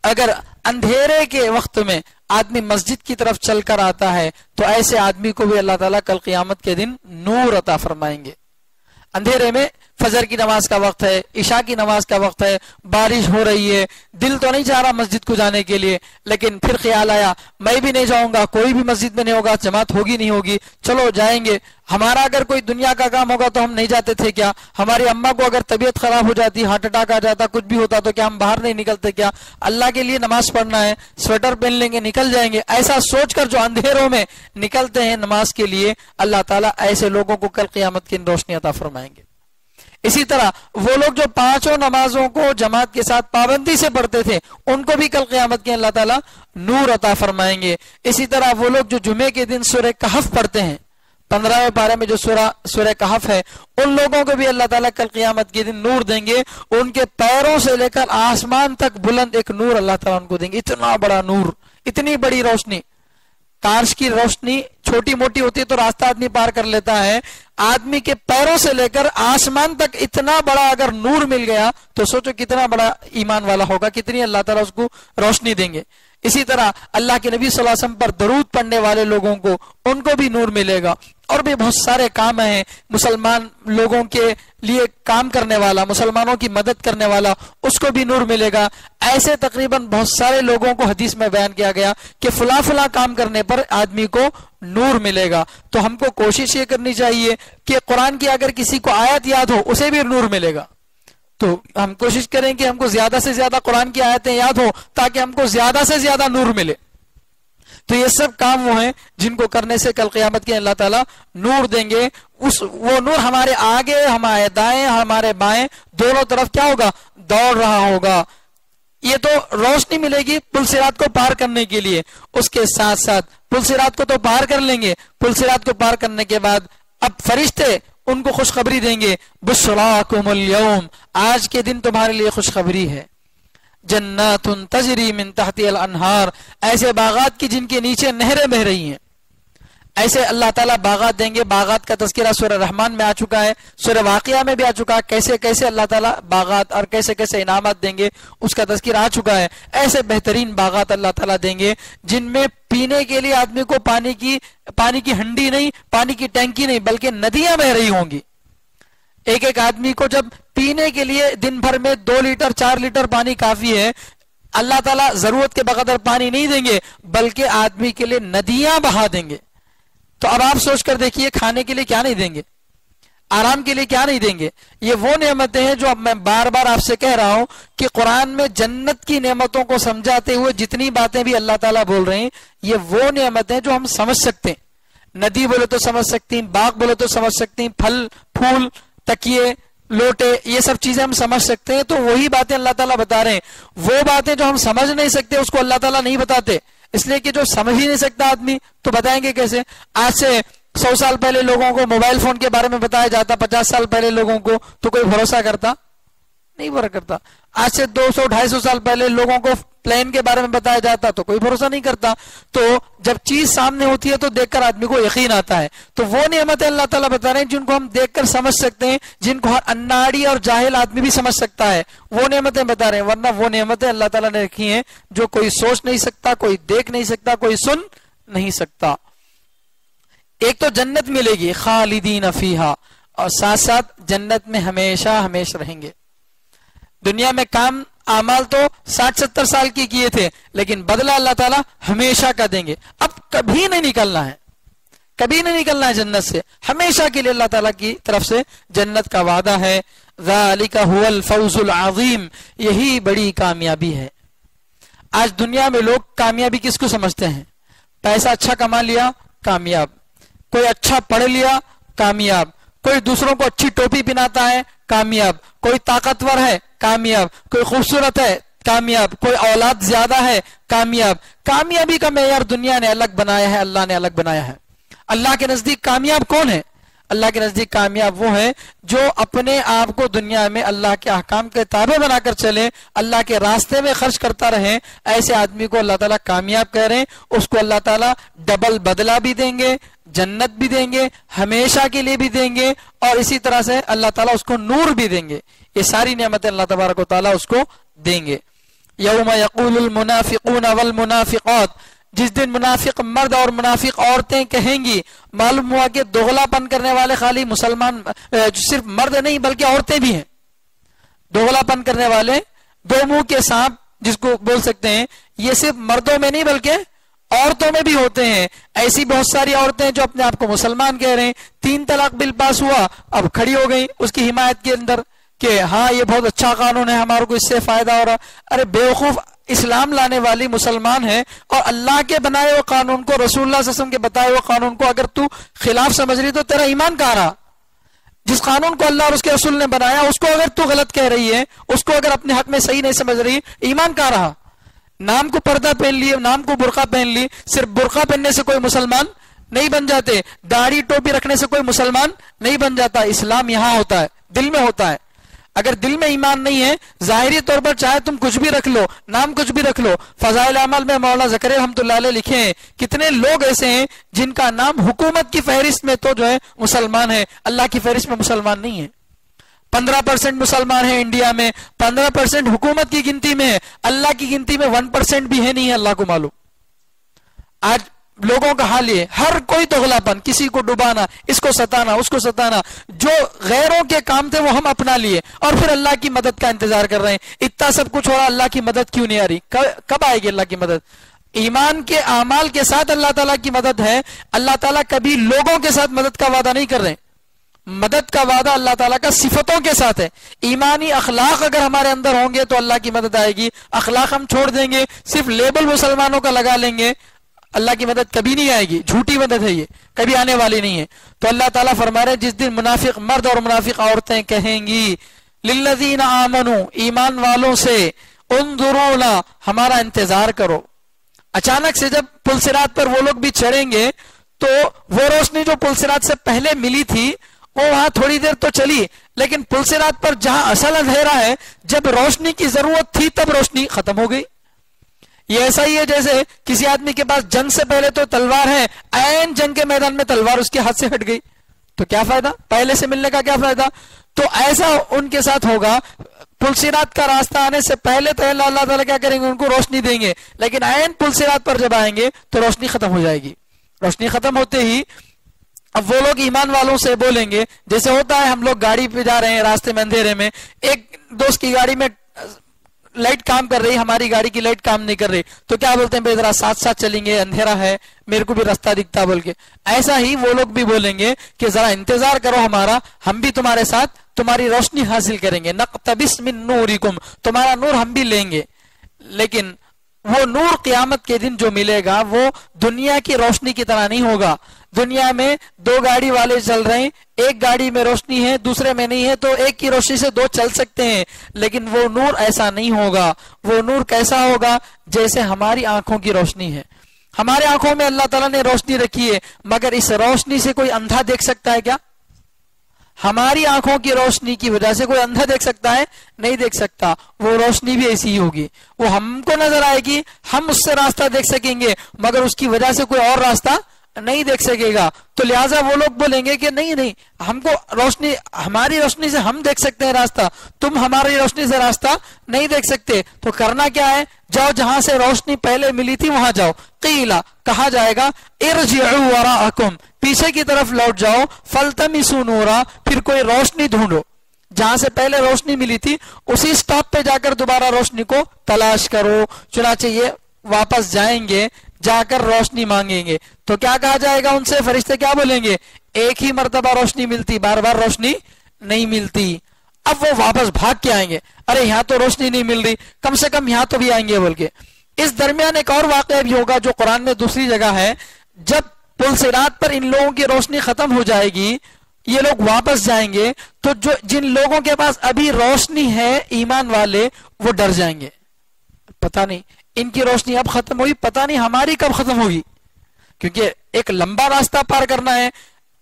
اگر اندھیرے کے وقت میں آدمی مسجد کی طرف چل کر آتا ہے تو ایسے آدمی کو بھی اللہ تعالیٰ کل قیامت کے دن نور عطا فرمائیں گے. اندھیرے میں فجر کی نماز کا وقت ہے، عشاء کی نماز کا وقت ہے، بارش ہو رہی ہے، دل تو نہیں چاہ رہا مسجد کو جانے کے لیے، لیکن پھر خیال آیا میں بھی نہیں جاؤں گا، کوئی بھی مسجد میں نہیں ہوگا، جماعت ہوگی نہیں ہوگی، چلو جائیں گے. ہمارا اگر کوئی دنیا کا کام ہوگا تو ہم نہیں جاتے تھے کیا؟ ہماری اماں کو اگر طبیعت خراب ہو جاتی، ہارٹ اٹیک آ جاتا، کچھ بھی ہوتا تو کیا ہم باہر نہیں نکلتے کیا؟ اللہ کے لیے نماز پڑھنا ہے، سویٹر پہن لیں گے، نکل جائیں گے. ایسا سوچ کر جو اندھیروں میں نکلتے ہیں نماز کے لیے، اللہ تعالیٰ ایسے لوگوں کو کل قیامت کی روشنی عطا فرمائیں گے. اسی طرح وہ لوگ جو پانچوں نمازوں کو جماعت کے ساتھ پابندی سے پڑھتے تھے ان کو بھی کل قیامت کے اللہ تعالیٰ نور عطا فرمائیں گے. اسی طرح وہ لوگ جو جمعے کے دن سورہ کہف پڑھتے ہیں، 15ویں پارے میں جو سورہ کہف ہے، ان لوگوں کو بھی اللہ تعالیٰ کل قیامت کے دن نور دیں گے. ان کے پیروں سے لے کر آسمان تک بلند ایک نور اللہ تعالیٰ ان کو دیں گے. اتنا بڑا نور، اتنی بڑی روشنی. ٹارچ کی روشنی چھوٹی موٹی ہوتی ہے تو راستہ آدمی پار کر لیتا ہے، آدمی کے پیروں سے لے کر آسمان تک اتنا بڑا اگر نور مل گیا تو سوچو کتنا بڑا ایمان والا ہوگا، کتنی اللہ تعالیٰ اس کو روشنی دیں گے. اسی طرح اللہ کے نبی صلی اللہ علیہ وسلم پر درود پڑھنے والے لوگوں کو ان کو بھی نور ملے گا. اور بھی بہت سارے کام ہیں، مسلمان لوگوں کے لیے کام کرنے والا، مسلمانوں کی مدد کرنے والا، اس کو بھی نور ملے گا. ایسے تقریباً بہت سارے لوگوں کو حدیث میں بیان کیا گیا کہ فلاں فلاں کام کرنے پر آدمی کو نور ملے گا. تو ہم کو کوشش یہ کرنی چاہیے کہ قرآن کی اگر کسی کو آیت یاد ہو اسے بھی نور ملے گا. تو ہم کوشش کریں کہ ہم کو زیادہ سے زیادہ قرآن کی آیتیں یاد ہو تاکہ ہم کو زیادہ سے زیادہ نور ملے. تو یہ سب کام وہ ہیں جن کو کرنے سے کل قیامت کے اللہ تعالیٰ نور دیں گے. وہ نور ہمارے آگے، ہمارے دائیں، ہمارے بائیں دونوں طرف کیا ہوگا؟ دوڑ رہا ہوگا. یہ تو روشنی ملے گی پل صراط کو پار کرنے کے لیے. اس کے ساتھ ساتھ پل صراط کو تو پار کر لیں گے، پل صراط کو پار کرنے کے بعد اب فرشتے ان کو خوشخبری دیں گے، بشراکم اليوم، آج کے دن تمہارے لیے خوشخبری ہے. جنات تجری من تحتی الانہار، ایسے باغات کی جن کے نیچے نہریں بہ رہی ہیں. ایسے اللہ تعالیٰ باغات دیں گے. باغات کا تذکرہ سورہ رحمان میں آ چکا ہے، سورہ واقعہ میں بھی آ چکا ہے. کیسے کیسے اللہ تعالیٰ باغات اور کیسے کیسے انعامات دیں گے اس کا تذکرہ آ چکا ہے. ایسے بہترین باغات اللہ تعالیٰ دیں گے جن میں پینے کے لیے آدمی کو پانی کی ہنڈی نہیں، پانی کی ٹینکی نہیں، بلکہ ندیاں بہ رہی ہوں گی. ایک ایک آدمی کو جب پینے کے لیے دن بھر میں 2 لیٹر 4 لیٹر پانی کافی ہے، اللہ تعالیٰ ضرورت کے بقدر پانی نہیں دیں گے بلکہ آدمی کے لیے ندیاں بہا دیں گے. تو اب آپ سوچ کر دیکھیے کھانے کے لیے کیا نہیں دیں گے، آرام کے لیے کیا نہیں دیں گے. یہ وہ نعمتیں ہیں جو اب میں بار بار آپ سے کہہ رہا ہوں کہ قرآن میں جنت کی نعمتوں کو سمجھاتے ہوئے جتنی باتیں بھی اللہ تعالیٰ بول رہے ہیں یہ وہ نعمتیں جو ہم سمجھ سکتے ہیں. ندی بولے تو سمجھ سکتے ہیں، باغ بولے تو سمجھ سکتے ہیں، پھل پھول، تکیے، لوٹے، یہ سب چیزیں ہم سمجھ سکتے ہیں، تو وہی باتیں اللہ تعالیٰ بتا رہے ہیں۔ وہ باتیں جو ہم سمجھ نہیں سکتے اس کو اللہ تعالیٰ نہیں بتاتے، اس لیے کہ جو سمجھ ہی نہیں سکتا آدمی تو بتائیں گے کیسے؟ آج سے 100 سال پہلے لوگوں کو موبائل فون کے بارے میں بتایا جاتا، 50 سال پہلے لوگوں کو، تو کوئی بھروسہ کرتا نہیں بھروسہ کرتا۔ آج سے 200-250 سال پہلے لوگوں کو پلین کے بارے میں بتایا جاتا تو کوئی بھروسہ نہیں کرتا۔ تو جب چیز سامنے ہوتی ہے تو دیکھ کر آدمی کو یقین آتا ہے۔ تو وہ نعمتیں اللہ تعالیٰ بتا رہے ہیں جن کو ہم دیکھ کر سمجھ سکتے ہیں، جن کو ہر اناڑی اور جاہل آدمی بھی سمجھ سکتا ہے، وہ نعمتیں بتا رہے ہیں۔ ورنہ وہ نعمتیں اللہ تعالیٰ نے رکھی ہیں جو کوئی سوچ نہیں سکتا، کوئی دیکھ نہیں سکتا، کوئی سن نہیں سکتا۔ ایک تو جنت ملے گی خالدین فیہا، اور ساتھ ساتھ جنت میں ہمیشہ ہمیشہ رہیں گے۔ دنیا میں کام اعمال تو 60-70 سال کی کیے تھے، لیکن بدلہ اللہ تعالیٰ ہمیشہ کا دیں گے۔ اب کبھی نہیں نکلنا ہے، کبھی نہیں نکلنا ہے جنت سے، ہمیشہ کے لیے اللہ تعالیٰ کی طرف سے جنت کا وعدہ ہے۔ ذالک هو الفوز العظیم، یہی بڑی کامیابی ہے۔ آج دنیا میں لوگ کامیابی کس کو سمجھتے ہیں؟ پیسہ اچھا کما لیا کامیاب، کوئی اچھا پڑھ لیا کامیاب، کوئی دوسروں کو اچھی ٹوپی پہناتا ہے کامیاب، کوئی طاقتور ہے کامیاب، کوئی خوبصورت ہے کامیاب، کوئی اولاد زیادہ ہے کامیاب۔ کامیابی کا معیار دنیا نے الگ بنایا ہے، اللہ نے الگ بنایا ہے۔ اللہ کے نزدیک کامیاب کون ہے؟ اللہ کے نزدیک کامیاب وہ ہے جو اپنے آپ کو دنیا میں اللہ کے احکام کے تابع بنا کر چلے، اللہ کے راستے میں خرچ کرتا رہے۔ ایسے آدمی کو اللہ تعالیٰ کامیاب کہہ رہے ہیں۔ اس کو اللہ تعالیٰ ڈبل بدلہ بھی دیں گے، جنت بھی دیں گے، ہمیشہ کے لیے بھی دیں گے، اور اسی طرح سے اللہ تعالیٰ اس کو نور بھی دیں گے۔ یہ ساری نعمتیں اللہ تبارک و تعالیٰ اس کو دیں گے۔ یوم یقول المنافقون والمنافقات، جس دن منافق مرد اور منافق عورتیں کہیں گی۔ معلوم ہوا کہ دوغلا پن کرنے والے خالی مسلمان صرف مرد نہیں بلکہ عورتیں بھی ہیں۔ دوغلا پن کرنے والے، دو منہ کے سانپ جس کو بول سکتے ہیں، یہ صرف مردوں میں نہیں بلکہ عورتوں میں بھی ہوتے ہیں۔ ایسی بہت ساری عورتیں جو اپنے آپ کو مسلمان کہہ رہے ہیں، 3 طلاق بل پاس ہوا، اب کھڑی ہو گئی اس کی حمایت کے اندر کہ ہاں یہ بہت اچھا قانون ہے، ہمارے کو اس سے فائدہ ہو رہا۔ ارے بیوقوف، اسلام لانے والی مسلمان ہے اور اللہ کے بنائے ہوئے قانون کو، رسول اللہ صلی اللہ علیہ وسلم کے بتائے ہوئے قانون کو اگر تو خلاف سمجھ رہی تو تیرا ایمان کہاں رہا؟ جس قانون کو اللہ اور اس کے رسول نے بنایا اس کو اگر تو غلط کہہ رہی ہے، اس کو اگر اپنے حق میں صحیح نہیں سمجھ رہی، ایمان کہاں رہا؟ نام کو پردہ پہن لی، نام کو برقع پہن لی، صرف برقع پہننے سے کوئی مسلمان نہیں بن جاتے، داڑھی ٹوپی رکھنے سے کوئی مسلمان نہیں بن جاتا۔ اسلام یہاں ہوتا ہے، دل میں ہوتا ہے۔ اگر دل میں ایمان نہیں ہے، ظاہری طور پر چاہے تم کچھ بھی رکھ لو، نام کچھ بھی رکھ لو۔ فضائل اعمال میں مولانا زکریا رحمۃ اللہ علیہ لکھے ہیں کتنے لوگ ایسے ہیں جن کا نام حکومت کی فہرست میں تو جو ہے مسلمان ہے، اللہ کی فہرست میں مسلمان نہیں ہے۔ 15% مسلمان ہیں انڈیا میں، 15% حکومت کی گنتی میں ہے، اللہ کی گنتی میں 1% بھی ہے نہیں ہے، اللہ کو معلوم۔ آج لوگوں کا حال یہ، ہر کوئی تغلا پن، کسی کو ڈبانا، اس کو ستانا، اس کو ستانا، جو غیروں کے کام تھے وہ ہم اپنا لیے اور پھر اللہ کی مدد کا انتظار کر رہے ہیں۔ اتنا سب کچھ ہو رہا، اللہ کی مدد کیوں نہیں آ رہی؟ کب آئے گی اللہ کی مدد؟ ایمان کے اعمال کے ساتھ اللہ تعالیٰ کی مدد ہے۔ اللہ تعالیٰ کبھی لوگوں کے ساتھ مدد کا وعدہ نہیں کر رہے، مدد کا وعدہ اللہ تعالیٰ کا صفتوں کے ساتھ ہے۔ ایمانی اخلاق اگر ہمارے اندر ہوں گے تو اللہ کی مدد آئے گی۔ اخلاق ہم چھوڑ دیں گے، صرف لیبل مسلمانوں کا لگا لیں گے، اللہ کی مدد کبھی نہیں آئے گی، جھوٹی مدد ہے، یہ کبھی آنے والی نہیں ہے۔ تو اللہ تعالیٰ فرما رہے ہیں جس دن منافق مرد اور منافق عورتیں کہیں گی للذین آمنوا، ایمان والوں سے، انظرونا، ہمارا انتظار کرو۔ اچانک سے جب پل صراط پر وہ لوگ بھی چڑھیں گے تو وہ روشنی جو پل صراط سے پہلے ملی تھی وہ وہاں تھوڑی دیر تو چلی، لیکن پل صراط پر جہاں اصل اندھیرا ہے، جب روشنی کی ضرورت تھی تب روشنی ختم ہو گئی۔ یہ ایسا ہی ہے جیسے کسی آدمی کے پاس جنگ سے پہلے تو تلوار ہے، عین جنگ کے میدان میں تلوار اس کے ہاتھ سے ہٹ گئی تو کیا فائدہ؟ پہلے سے ملنے کا کیا فائدہ؟ تو ایسا ان کے ساتھ ہوگا۔ پل صراط کا راستہ آنے سے پہلے تو اللہ تعالیٰ کیا کریں گے؟ ان کو روشنی دیں گے، لیکن عین پل صراط پر جب آئیں گے تو روشنی ختم ہو جائے گی۔ روشنی ختم ہوتے ہی اب وہ لوگ ایمان والوں سے بولیں گے، جیسے ہوتا ہے ہم لوگ گاڑی پہ جا رہے ہیں، راستے میں اندھیرے میں، ایک دوست کی گاڑی میں لائٹ کام کر رہی، ہماری گاڑی کی لائٹ کام نہیں کر رہی، تو کیا بولتے ہیں؟ بھائی ذرا ساتھ ساتھ چلیں گے، اندھیرا ہے، میرے کو بھی راستہ دکھتا بول کے۔ ایسا ہی وہ لوگ بھی بولیں گے کہ ذرا انتظار کرو ہمارا، ہم بھی تمہارے ساتھ تمہاری روشنی حاصل کریں گے، نقتبس من نورکم، تمہارا نور ہم بھی لیں گے۔ لیکن وہ نور قیامت کے دن جو ملے گا وہ دنیا کی روشنی کی طرح نہیں ہوگا. دنیا میں دو گاڑی والے چل رہے ہیں، ایک گاڑی میں روشنی ہے دوسرے میں نہیں ہے، تو ایک کی روشنی سے دو چل سکتے ہیں، لیکن وہ نور ایسا نہیں ہوگا. وہ نور کیسا ہوگا؟ جیسے ہماری آنکھوں کی روشنی ہے. ہمارے آنکھوں میں اللہ تعالیٰ نے روشنی رکھی ہے، مگر اس روشنی سے کوئی اندھا دیکھ سکتا ہے کیا؟ ہماری آنکھوں کی روشنی کی وجہ سے کوئی اندھا دیکھ سکتا ہے؟ نہیں دیکھ سکتا. وہ روشنی بھی ایسی ہی ہوگی، وہ ہم کو نظر آئے گی، ہم اس سے راستہ دیکھ سکیں گے، مگر اس کی وجہ سے کوئی اور راستہ نہیں دیکھ سکے گا. تو لہٰذا وہ لوگ بولیں گے کہ نہیں ہم کو روشنی، ہماری روشنی سے ہم دیکھ سکتے ہیں راستہ، تم ہماری روشنی سے راستہ نہیں دیکھ سکتے. تو کرنا کیا ہے؟ جاؤ جہاں سے روشنی پہلے ملی تھی وہاں جاؤ. قیلا، کہا جائے گا ارجعوا وراءکم، پیچھے کی طرف لوٹ جاؤ. فالتمسوا نورا، پھر کوئی روشنی ڈھونڈو. جہاں سے پہلے روشنی ملی تھی اسی سٹاپ پہ جا کر دوبارہ روشنی کو تلاش کرو. چنانچہ یہ واپس جائیں گے، جا کر روشنی مانگیں گے. تو کیا کہا جائے گا ان سے؟ فرشتے کیا بولیں گے؟ ایک ہی مرتبہ روشنی ملتی، بار بار روشنی نہیں ملتی. اب وہ واپس بھاگ کے آئیں گے، ارے یہاں تو روشنی نہیں مل رہی، کم سے کم یہاں تو بھی آئیں گے بول کے. اس درمیان ایک اور واقعہ بھی ہوگا جو قرآن میں دوسری جگہ ہے. جب پل صراط پر ان لوگوں کی روشنی ختم ہو جائے گی، یہ لوگ واپس جائیں گے، تو جو جن لوگوں کے پاس ابھی روشنی ہے، ایمان والے، وہ ڈر جائیں گے. پتہ نہیں ان کی روشنی اب ختم ہوئی، پتہ نہیں ہماری کب ختم ہوگی، کیونکہ ایک لمبا راستہ پار کرنا ہے.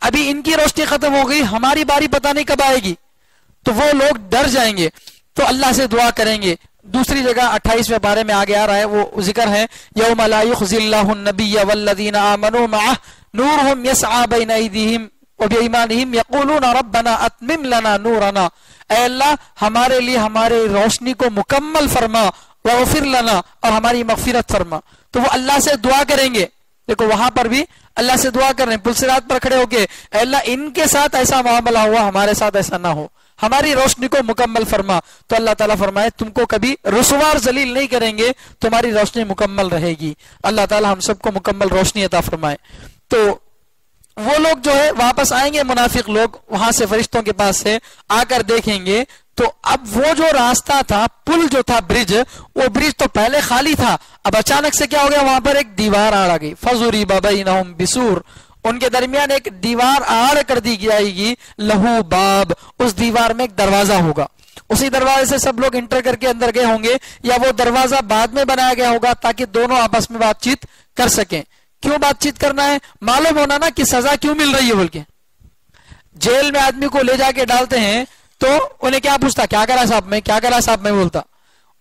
ابھی ان کی روشنی ختم ہو گئی، ہماری باری پتہ نہیں کب آئے گی. تو وہ لوگ ڈر جائیں گے، تو اللہ سے دعا کریں گے. دوسری جگہ 28ویں پارے میں آگے آ رہا ہے، وہ ذکر ہے یوم لا یخزی اللہ النبی والذین آمنوا معہ نورہم یسعی بین ایدیہم وبایمانہم یقولون ربنا اتمم لنا نورنا. اے اللہ ہمارے لیے ہمارے روشنی کو مکمل فرما، واغفر لنا، اور ہماری مغفرت فرما. تو وہ اللہ سے دعا کریں گے. دیکھو وہاں پر بھی اللہ سے دعا کر رہے ہیں، پل صراط پر کھڑے ہو کے، اے اللہ ان کے ساتھ ایسا معاملہ ہوا، ہمارے ساتھ ایسا نہ ہو، ہماری روشنی کو مکمل فرما. تو اللہ تعالیٰ فرمائے تم کو کبھی رسوار ذلیل نہیں کریں گے، تمہاری روشنی مکمل رہے گی. اللہ تعالیٰ ہم سب کو مکمل روشنی عطا فرمائے. تو وہ لوگ جو ہے واپس آئیں گے، منافق لوگ وہاں سے فرشتوں کے پاس سے آ کر دیکھیں گے تو اب وہ جو راستہ تھا، پل جو تھا، برج، وہ برج تو پہلے خالی تھا، اب اچانک سے کیا ہو گیا؟ وہاں پر ایک دیوار آڑ آ گئی. فضرب بینہم بسور، ان کے درمیان ایک دیوار آڑ کر دی جائے گی. لہو باب، اس دیوار میں ایک دروازہ ہوگا. اسی دروازے سے سب لوگ انٹر کر کے اندر گئے ہوں گے، یا وہ دروازہ بعد میں بنایا گیا ہوگا تاکہ دونوں آپس میں بات چیت کر سکیں. کیوں بات چیت کرنا ہے؟ معلوم ہونا نا کہ سزا کیوں مل رہی ہے بول کے. جیل میں آدمی کو لے جا کے ڈالتے ہیں تو انہیں کیا پوچھتا؟ کیا کرا صاحب میں، کیا کرا صاحب میں بولتا.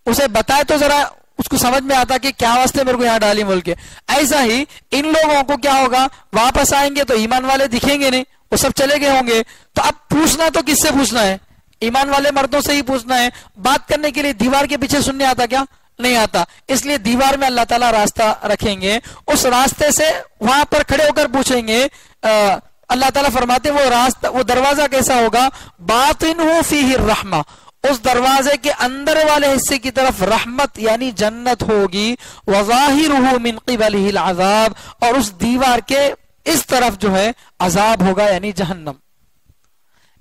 اسے بتائے تو ذرا اس کو سمجھ میں آتا کہ کیا واسطے میرے کو یہاں ڈالی بول کے. ایسا ہی ان لوگوں کو کیا ہوگا؟ واپس آئیں گے تو ایمان والے دکھیں گے نہیں، وہ سب چلے گئے ہوں گے. تو اب پوچھنا تو کس سے پوچھنا ہے؟ ایمان والے مردوں سے ہی پوچھنا ہے. بات کرنے کے لیے دیوار کے پیچھے سننے آتا کیا؟ نہیں آتا. اس لیے دیوار میں اللہ تعالیٰ راستہ رکھیں گے، اس راستے سے وہاں پر کھڑے ہو کر پوچھیں گے. اللہ تعالیٰ فرماتے وہ راستہ، وہ دروازہ کیسا ہوگا؟ باطنہ فیہ الرحمہ، اس دروازے کے اندر والے حصے کی طرف رحمت یعنی جنت ہوگی. وظاہرہ من قبلہ العذاب، اور اس دیوار کے اس طرف جو ہے عذاب ہوگا یعنی جہنم.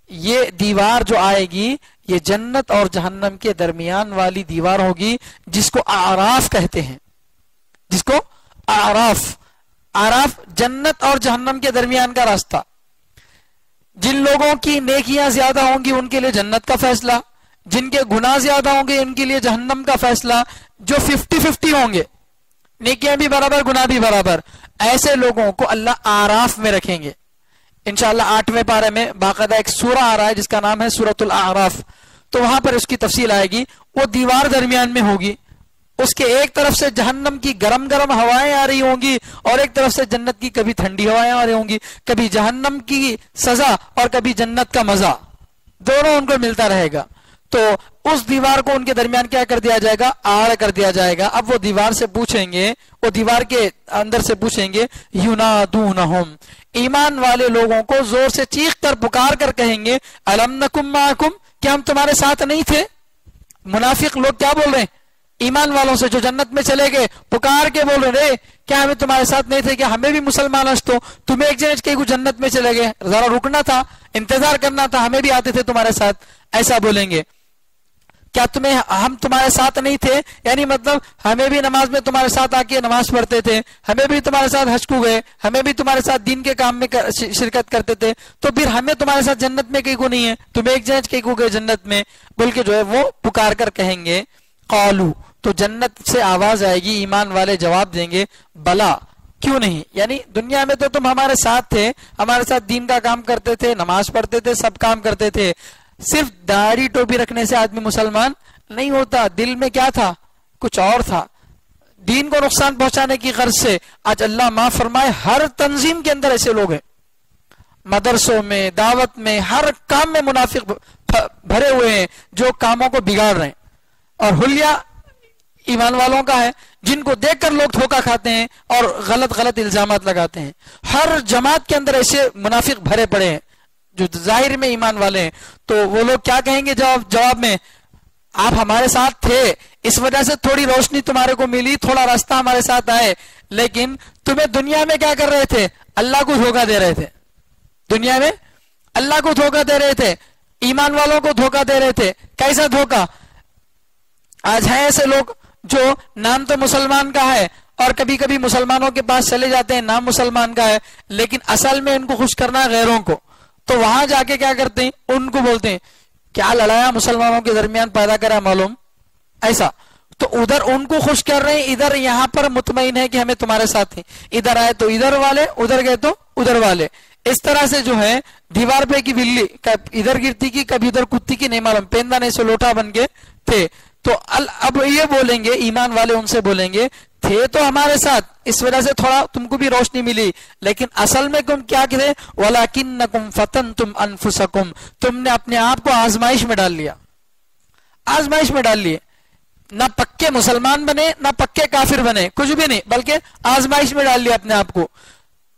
یہ دیوار جو آئے گی یہ جنت اور جہنم کے درمیان والی دیوار ہوگی، جس کو اعراف کہتے ہیں. جس کو اعراف، اعراف جنت اور جہنم کے درمیان کا راستہ. جن لوگوں کی نیکیاں زیادہ ہوں گی ان کے لیے جنت کا فیصلہ، جن کے گناہ زیادہ ہوں گے ان کے لیے جہنم کا فیصلہ. جو 50-50 ہوں گے، نیکیاں بھی برابر گناہ بھی برابر، ایسے لوگوں کو اللہ اعراف میں رکھیں گے. انشاءاللہ 8ویں پارے میں باقاعدہ ایک سورہ آ رہا ہے جس کا نام ہے سورۃ الاعراف، تو وہاں پر اس کی تفصیل آئے گی. وہ دیوار درمیان میں ہوگی، اس کے ایک طرف سے جہنم کی گرم گرم ہوائیں آ رہی ہوں گی اور ایک طرف سے جنت کی کبھی ٹھنڈی ہوائیں آ رہی ہوں گی. کبھی جہنم کی سزا اور کبھی جنت کا مزہ، دونوں ان کو ملتا رہے گا. تو اس دیوار کو ان کے درمیان کیا کر دیا جائے گا؟ آڑ کر دیا جائے گا. اب وہ دیوار سے پوچھیں گے، وہ دیوار کے اندر سے پوچھیں گے، ینادونہم، ایمان والے لوگوں کو زور سے چیخ کر پکار کر کہیں گے، الم نکم معکم، کیا ہم تمہارے ساتھ نہیں تھے؟ منافق لوگ کیا بول رہے ہیں ایمان والوں سے جو جنت میں چلے گئے؟ پکار کے بول رہے کیا ہمیں تمہارے ساتھ نہیں تھے؟ کیا ہمیں بھی مسلمان تو تمہیں ایک جنج کے جنت میں چلے گئے؟ ذرا رکنا تھا، انتظار کرنا تھا، ہمیں بھی آتے تھے تمہارے ساتھ. ایسا بولیں گے. کیا ہم تمہارے ساتھ نہیں تھے؟ یعنی مطلب ہمیں بھی نماز میں تمہارے ساتھ آ کے نماز پڑھتے تھے، ہمیں بھی تمہارے ساتھ حج کو گئے، ہمیں بھی تمہارے ساتھ دین کے کام میں شرکت کرتے تھے، تو پھر ہمیں تمہارے ساتھ جنت میں کہیں کو نہیں ہے، تمہیں ایک جنت کہیں کو گئے جنت میں، بول کے جو ہے وہ پکار کر کہیں گے قالو، تو جنت سے آواز آئے گی، ایمان والے جواب دیں گے بلا، کیوں نہیں، یعنی دنیا میں تو تم ہمارے ساتھ تھے، ہمارے ساتھ دین کا کام کرتے تھے، نماز پڑھتے تھے، سب کام کرتے تھے، صرف داڑھی ٹوپی رکھنے سے آدمی مسلمان نہیں ہوتا، دل میں کیا تھا، کچھ اور تھا، دین کو نقصان پہنچانے کی غرض سے۔ آج اللہ معاف فرمائے ہر تنظیم کے اندر ایسے لوگ ہیں، مدرسوں میں، دعوت میں، ہر کام میں منافق بھرے ہوئے ہیں جو کاموں کو بگاڑ رہے ہیں، اور حلیہ ایمان والوں کا ہے جن کو دیکھ کر لوگ دھوکہ کھاتے ہیں اور غلط الزامات لگاتے ہیں۔ ہر جماعت کے اندر ایسے منافق بھرے پڑے ہیں جو ظاہر میں ایمان والے ہیں، تو وہ لوگ کیا کہیں گے جواب میں، آپ ہمارے ساتھ تھے، اس وجہ سے تھوڑی روشنی تمہارے کو ملی، تھوڑا راستہ ہمارے ساتھ آئے، لیکن تمہیں دنیا میں کیا کر رہے تھے، اللہ کو دھوکہ دے رہے تھے، دنیا میں اللہ کو دھوکہ دے رہے تھے، ایمان والوں کو دھوکہ دے رہے تھے۔ کیسا دھوکہ؟ آج ہیں ایسے لوگ جو نام تو مسلمان کا ہے اور کبھی کبھی مسلمانوں کے پاس چلے جاتے ہیں، نام مسلمان کا ہے لیکن اصل میں ان کو خوش کرنا ہے غیروں کو، تو وہاں جا کے کیا کرتے ہیں، ان کو بولتے ہیں کیا لڑایا مسلمانوں کے درمیان پیدا کرا معلوم، ایسا، تو ادھر ان کو خوش کر رہے ہیں، ادھر یہاں پر مطمئن ہے کہ ہمیں تمہارے ساتھ ہیں، ادھر آئے تو ادھر والے، ادھر گئے تو ادھر والے، اس طرح سے جو ہے دیوار پہ کی بلی کبھی ادھر گرتی کی کبھی ادھر کتی کی نہیں معلوم، پیندہ نہیں سے لوٹا بن کے تھے۔ تو اب یہ بولیں گے ایمان والے، ان سے بولیں گے تھے تو ہمارے ساتھ، اس وجہ سے تھوڑا تم کو بھی روشنی ملی، لیکن اصل میں تم کیا کرے، وَلَكِنَّكُمْ فَتَنْتُمْ أَنفُسَكُمْ، تم نے اپنے آپ کو آزمائش میں ڈال لیا، آزمائش میں ڈال لیے، نہ پکے مسلمان بنے نہ پکے کافر بنے، کچھ بھی نہیں، بلکہ آزمائش میں ڈال لیا اپنے آپ کو۔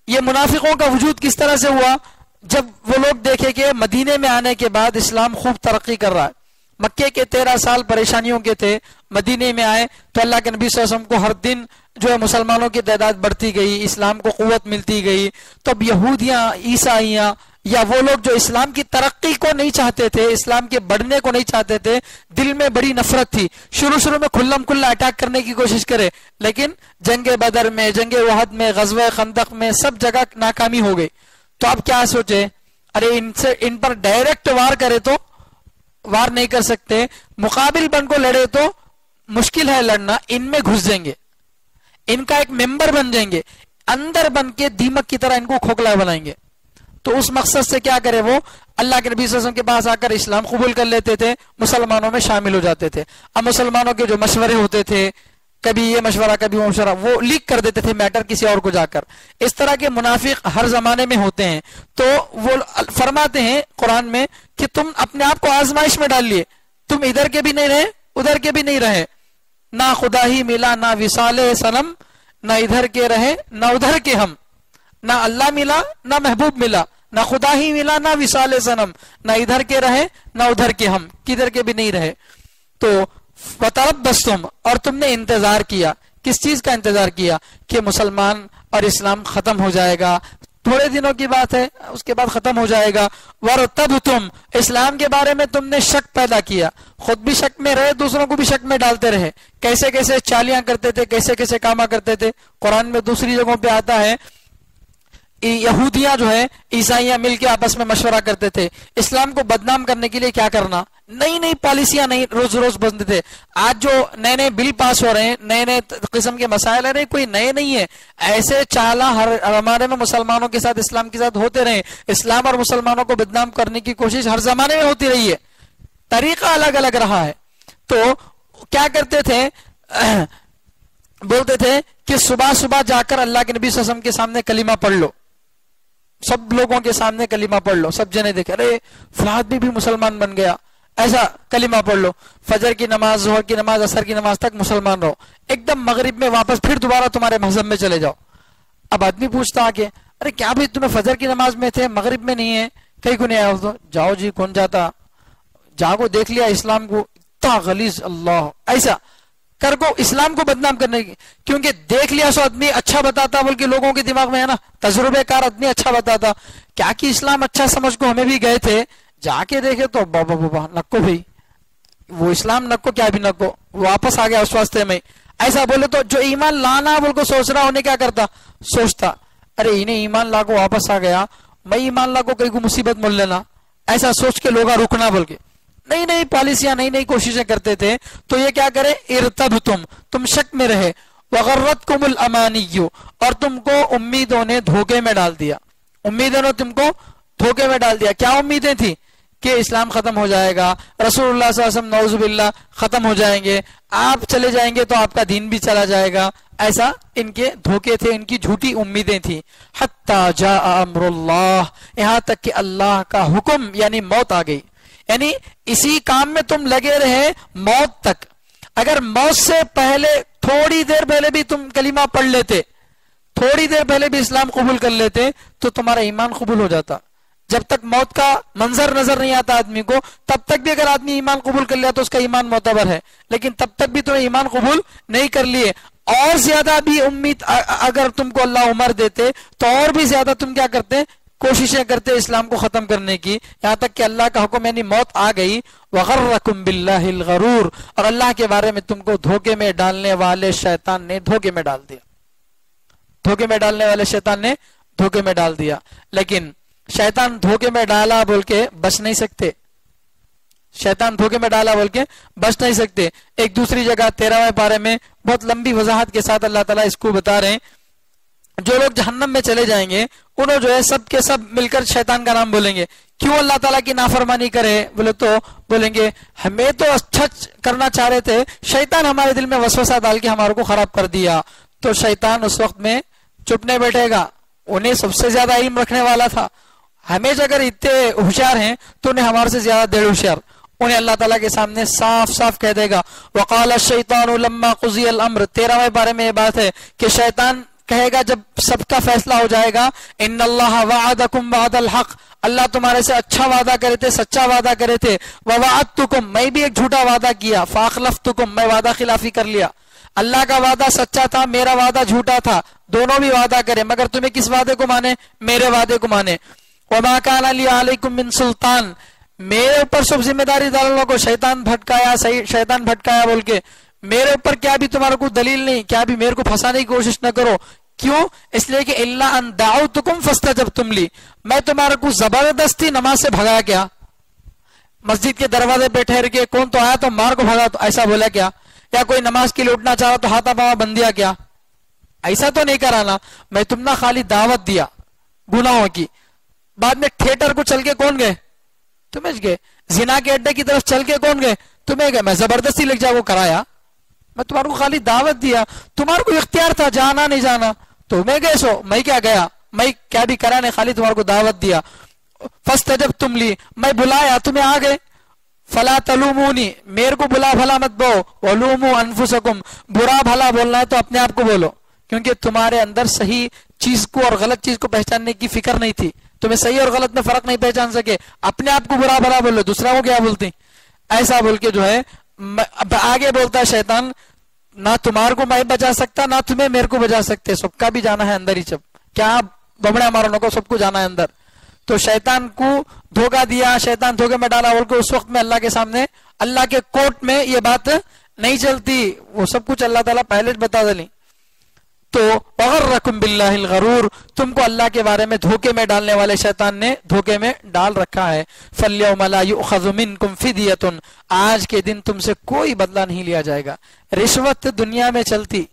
یہ منافقوں کا وجود کس طرح سے ہوا، جب وہ لوگ دیکھے کہ مدینے میں آنے کے بعد اسلام خوب ترقی کر رہا ہے، مکے کے 13 سال پریشانیوں کے تھے، مدینے میں آئے تو اللہ کے نبی صلی اللہ علیہ وسلم کو ہر دن جو ہے مسلمانوں کی تعداد بڑھتی گئی، اسلام کو قوت ملتی گئی، تو اب یہودیاں، عیسائیاں یا وہ لوگ جو اسلام کی ترقی کو نہیں چاہتے تھے، اسلام کے بڑھنے کو نہیں چاہتے تھے، دل میں بڑی نفرت تھی، شروع میں کھلم کھلا اٹیک کرنے کی کوشش کرے، لیکن جنگ بدر میں، جنگ احد میں، غزوہ خندق میں سب جگہ ناکامی ہو گئی، تو اب کیا سوچے، ارے ان پر ڈائریکٹ وار کرے تو وار نہیں کر سکتے، مقابل بن کو لڑے تو مشکل ہے لڑنا، ان میں گھس جائیں گے، ان کا ایک ممبر بن جائیں گے، اندر بن کے دیمک کی طرح ان کو کھوکھلا بنائیں گے، تو اس مقصد سے کیا کرے، وہ اللہ کے نبی صلی اللہ علیہ وسلم کے پاس آ کر اسلام قبول کر لیتے تھے، مسلمانوں میں شامل ہو جاتے تھے۔ اب مسلمانوں کے جو مشورے ہوتے تھے، کبھی یہ مشورہ کبھی وہ مشورہ، وہ لیک کر دیتے تھے میٹر کسی اور کو جا کر، اس طرح کے منافق ہر زمانے میں ہوتے ہیں، تو وہ فرماتے ہیں قرآن میں کہ تم اپنے آپ کو آزمائش میں ڈال لیے، تم ادھر کے بھی نہیں رہے ادھر کے بھی نہیں رہے، نہ خدا ہی ملا نہ وصال صنم، نہ ادھر کے رہے نہ ادھر کے ہم، نہ اللہ ملا نہ محبوب ملا، نہ خدا ہی ملا نہ وصال صنم، نہ ادھر کے رہے نہ ادھر کے ہم، کدھر کے بھی نہیں رہے۔ تو وَتَرَبَّصْتُمْ، اور تم نے انتظار کیا، کس چیز کا انتظار کیا، کہ مسلمان اور اسلام ختم ہو جائے گا، تھوڑے دنوں کی بات ہے، اس کے بعد ختم ہو جائے گا۔ وَارْتَبْتُمْ، اسلام کے بارے میں تم نے شک پیدا کیا، خود بھی شک میں رہے، دوسروں کو بھی شک میں ڈالتے رہے، کیسے کیسے چالیاں کرتے تھے، کیسے کیسے کاما کرتے تھے۔ قرآن میں دوسری جگہوں پہ آتا ہے یہودیاں جو ہے عیسائیاں مل کے آپس میں مشورہ کرتے تھے اسلام کو بدنام کرنے کے لیے کیا کرنا، نئی نئی پالیسیاں نہیں روز روز بنتے تھے۔ آج جو نئے نئے بل پاس ہو رہے ہیں، نئے نئے قسم کے مسائل آ رہے ہیں، کوئی نئے نہیں ہے، ایسے چالا ہمارے میں مسلمانوں کے ساتھ اسلام کے ساتھ ہوتے رہے، اسلام اور مسلمانوں کو بدنام کرنے کی کوشش ہر زمانے میں ہوتی رہی ہے، طریقہ الگ الگ رہا ہے۔ تو کیا کرتے تھے، بولتے تھے کہ صبح صبح جا کر اللہ کے نبی صلی اللہ علیہ وسلم کے سامنے کلمہ پڑھ لو، سب لوگوں کے سامنے کلمہ پڑھ لو، سب جنے دیکھے ارے فلاں آدمی بھی مسلمان بن گیا، ایسا کلمہ پڑھ لو، فجر کی نماز، ظہر کی نماز، عصر کی نماز تک مسلمان رہو، ایک دم مغرب میں واپس پھر دوبارہ تمہارے مذہب میں چلے جاؤ۔ اب آدمی پوچھتا آگے، ارے کیا بھائی تمہیں فجر کی نماز میں تھے، مغرب میں نہیں ہے، کہیں کو نہیں آیا، تو جاؤ جی کون جاتا، جاگو دیکھ لیا اسلام کو اتنا غلیظ، اللہ ایسا کر کو اسلام کو بدنام کرنے کی، کیونکہ دیکھ لیا سو آدمی اچھا بتاتا، بلکہ لوگوں کے دماغ میں ہے نا تجربے کار آدمی اچھا بتاتا، کیا کہ اسلام اچھا سمجھ کو ہمیں بھی گئے تھے، جا کے دیکھے تو بابا بابا نکو بھائی وہ اسلام نکو کیا بھی نکو واپس آ گیا اس واسطے میں. ایسا بولے تو جو ایمان لانا بول کو سوچ رہا انہیں کیا کرتا سوچتا ارے انہیں ایمان لا کو واپس آ گیا میں ایمان لا کو کہیں کو مصیبت مل لینا, ایسا سوچ کے لوگا رکنا بول کے نئی نئی پالیسیاں نئی نئی کوششیں کرتے تھے. تو یہ کیا کرے ارتبتم تم شک میں رہے, وغرتکم الامانی اور تم کو امیدوں نے دھوکے میں ڈال دیا, امیدوں نے تم کو دھوکے میں ڈال دیا. کیا امیدیں تھی کہ اسلام ختم ہو جائے گا, رسول اللہ صلی اللہ علیہ وسلم نعوذ باللہ ختم ہو جائیں گے, آپ چلے جائیں گے تو آپ کا دین بھی چلا جائے گا, ایسا ان کے دھوکے تھے, ان کی جھوٹی امیدیں تھیں. حتی جاء امر اللہ یہاں تک کہ اللہ کا حکم یعنی موت آ گئی, یعنی اسی کام میں تم لگے رہے موت تک. اگر موت سے پہلے تھوڑی دیر پہلے بھی تم کلمہ پڑھ لیتے, تھوڑی دیر پہلے بھی اسلام قبول کر لیتے تو تمہارا ایمان قبول ہو جاتا. جب تک موت کا منظر نظر نہیں آتا آدمی کو تب تک بھی اگر آدمی ایمان قبول کر لیا تو اس کا ایمان معتبر ہے, لیکن تب تک بھی تمہیں ایمان قبول نہیں کر لیے. اور زیادہ بھی امید اگر تم کو اللہ عمر دیتے تو اور بھی زیادہ تم کیا کرتے کوششیں کرتے اسلام کو ختم کرنے کی, یہاں تک کہ اللہ کا حکم یعنی موت آ گئی. وغرکم باللہ الغرور اور اللہ کے بارے میں تم کو دھوکے میں ڈالنے والے شیطان نے دھوکے میں ڈال دیا, دھوکے میں ڈالنے والے شیطان نے دھوکے میں ڈال دیا. لیکن شیطان دھوکے میں ڈالا بول کے بچ نہیں سکتے, شیطان دھوکے میں ڈالا بول کے بچ نہیں سکتے. ایک دوسری جگہ 13ویں پارے میں بہت لمبی وضاحت کے ساتھ اللہ تعالیٰ اس کو بتا رہے ہیں, جو لوگ جہنم میں چلے جائیں گے انہوں جو ہے سب کے سب مل کر شیطان کا نام بولیں گے. کیوں اللہ تعالیٰ کی نافرمانی کرے بولے تو بولیں گے ہمیں تو اچھا کرنا چاہ رہے تھے, شیطان ہمارے دل میں وسوسہ ڈال کے ہمارے کو خراب کر دیا. تو شیطان اس وقت میں چپ نہیں بیٹھے گا, انہیں سب سے زیادہ علم رکھنے والا تھا, ہمیں اگر اتنے ہوشیار ہیں تو انہیں ہمارے سے زیادہ دیر ہوشیار, انہیں اللہ تعالیٰ کے سامنے صاف صاف کہہ دے گا. وقال الشیطان لما قضی الامر 13ویں بارے میں یہ بات ہے کہ شیطان کہے گا جب سب کا فیصلہ ہو جائے گا ان اللہ وعدکم وعد الحق, اللہ تمہارے سے اچھا وعدہ کرے تھے, سچا وعدہ کرے تھے. ووعدتکم میں بھی ایک جھوٹا وعدہ کیا, فاخلفتکم میں وعدہ خلافی کر لیا. اللہ کا وعدہ سچا تھا, میرا وعدہ جھوٹا تھا, دونوں بھی وعدہ کرے مگر تمہیں کس وعدے کو مانے, میرے وعدے کو مانے. وما کان لی علیکم من سلطان میرے اوپر سب ذمہ داری ڈالنے کو شیطان بھٹکایا, شیطان بھٹکایا بول کے میرے اوپر کیا بھی تمہارا کوئی دلیل نہیں, کیا بھی میرے کو پھنسانے کی کوشش نہ کرو. کیوں؟ اس لیے کہ اللہ ان دعوتکم فاستجبتم لی, میں تمہارے کو زبردستی نماز سے بھگایا کیا, مسجد کے دروازے پہ ٹھہر کے کون تو آیا تو مار کو بھگا تو ایسا بولا کیا, یا کوئی نماز کے لیے اٹھنا چاہا تو ہاتھا پاوا بند دیا کیا, ایسا تو نہیں کرانا. میں تم نے خالی دعوت دیا گناہوں کی, بعد میں تھیٹر کو چل کے کون گئے, تمہیں گئے. زنا کے اڈے کی طرف چل کے کون گئے, تمہیں گئے. میں زبردستی لے جا وہ کرایا, میں تمہارے کو خالی دعوت دیا, تمہارے کو اختیار تھا جانا نہیں جانا, تمہیں گئے سو میں کیا گیا, میں کیا بھی کرا نہیں, خالی تمہارے کو دعوت دیا. فاستجبتم لی میں بلایا تمہیں آ گئے. فلا تلومونی میرے کو بلا بھلا مت بو, ولوموا انفسکم برا بھلا بولنا ہے تو اپنے آپ کو بولو, کیونکہ تمہارے اندر صحیح چیز کو اور غلط چیز کو پہچاننے کی فکر نہیں تھی, تمہیں صحیح اور غلط میں فرق نہیں پہچان سکے, اپنے آپ کو برا بھلا بولو, دوسرا کو کیا بولتی, ایسا بول کے جو ہے آگے بولتا ہے شیطان نہ تمہارے کو میں بچا سکتا نہ تمہیں میرے کو بچا سکتے, سب کا بھی جانا ہے اندر ہی, جب کیا بمڑے ماروں کو سب کو جانا ہے اندر. تو شیطان کو دھوکہ دیا, شیطان دھوکے میں ڈالا بول کے اس وقت میں اللہ کے سامنے اللہ کے کورٹ میں یہ بات نہیں چلتی, وہ سب کچھ اللہ تعالیٰ پہلے بتا دیں. تو وغرکم باللہ الغرور تم کو اللہ کے بارے میں دھوکے میں ڈالنے والے شیطان نے دھوکے میں ڈال رکھا ہے. فَالْيَوْمَ لَا يُؤْخَذُ مِنْكُمْ فِدْيَةٌ آج کے دن تم سے کوئی بدلہ نہیں لیا جائے گا. رشوت دنیا میں چلتی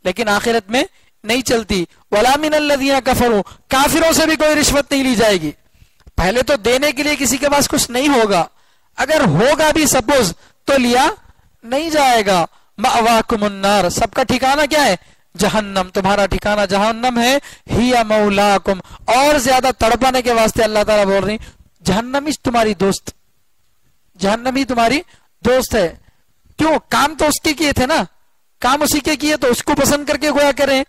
لیکن آخرت میں نہیں چلتی. وَلَا مِنَ الَّذِينَ كَفَرُوا کافروں سے بھی کوئی رشوت نہیں لی جائے گی. پہلے تو دینے کے لیے کسی کے پاس کچھ نہیں ہوگا, اگر ہوگا بھی سپوز تو لیا نہیں جائے گا. مَأْوَاكُمُ النَّارِ سب کا ٹھکانہ کیا ہے, جہنم, تمہارا ٹھکانہ جہنم ہے. ہی مولاکم اور زیادہ تڑپانے کے واسطے اللہ تعالیٰ بول رہی جہنم ہی تمہاری دوست, جہنم ہی تمہاری دوست ہے. کیوں؟ کام تو اس کے کیے تھے نا, کام اسی کے کیے تو اس کو پسند کر کے گویا کریں.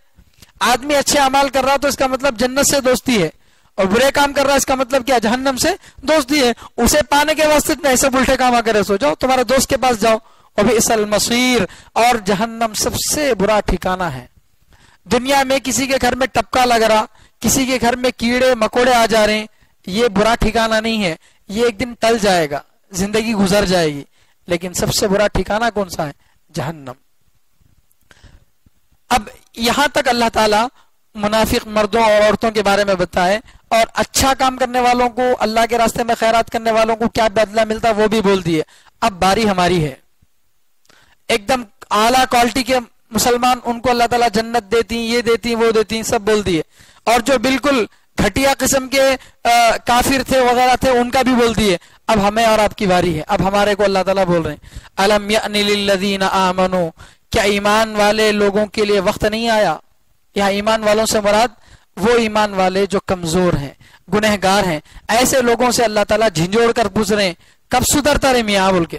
آدمی اچھے اعمال کر رہا تو اس کا مطلب جنت سے دوستی ہے, اور برے کام کر رہا اس کا مطلب کیا, جہنم سے دوستی ہے. اسے پانے کے واسطے ایسے الٹے کام کرے سو جاؤ تمہارے دوست کے پاس جاؤ. وبئس المصیر اور جہنم سب سے برا ٹھکانہ ہے. دنیا میں کسی کے گھر میں ٹپکا لگ رہا, کسی کے گھر میں کیڑے مکوڑے آ جا رہے ہیں, یہ برا ٹھکانہ نہیں ہے, یہ ایک دن ٹل جائے گا, زندگی گزر جائے گی. لیکن سب سے برا ٹھکانہ کون سا ہے؟ جہنم۔ اب یہاں تک اللہ تعالیٰ منافق مردوں اور عورتوں کے بارے میں بتائے، اور اچھا کام کرنے والوں کو، اللہ کے راستے میں خیرات کرنے والوں کو کیا بدلہ ملتا وہ بھی بول دیے۔ اب باری ہماری ہے، ایک دم اعلیٰ کوالٹی کے مسلمان، ان کو اللہ تعالیٰ جنت دیتی، یہ دیتی وہ دیتی، سب بول دیے، اور جو بالکل گھٹیا قسم کے کافر تھے وغیرہ تھے ان کا بھی بول دیے۔ اب ہمیں اور آپ کی باری ہے، اب ہمارے کو اللہ تعالیٰ بول رہے ہیں الم یأن للذین آمنوا، کیا ایمان والے لوگوں کے لیے وقت نہیں آیا؟ یہاں ایمان والوں سے مراد وہ ایمان والے جو کمزور ہیں، گنہگار ہیں، ایسے لوگوں سے اللہ تعالیٰ جھنجھوڑ کر پوچھ رہے ہیں کب سدھرتا رہے میاں بول کے،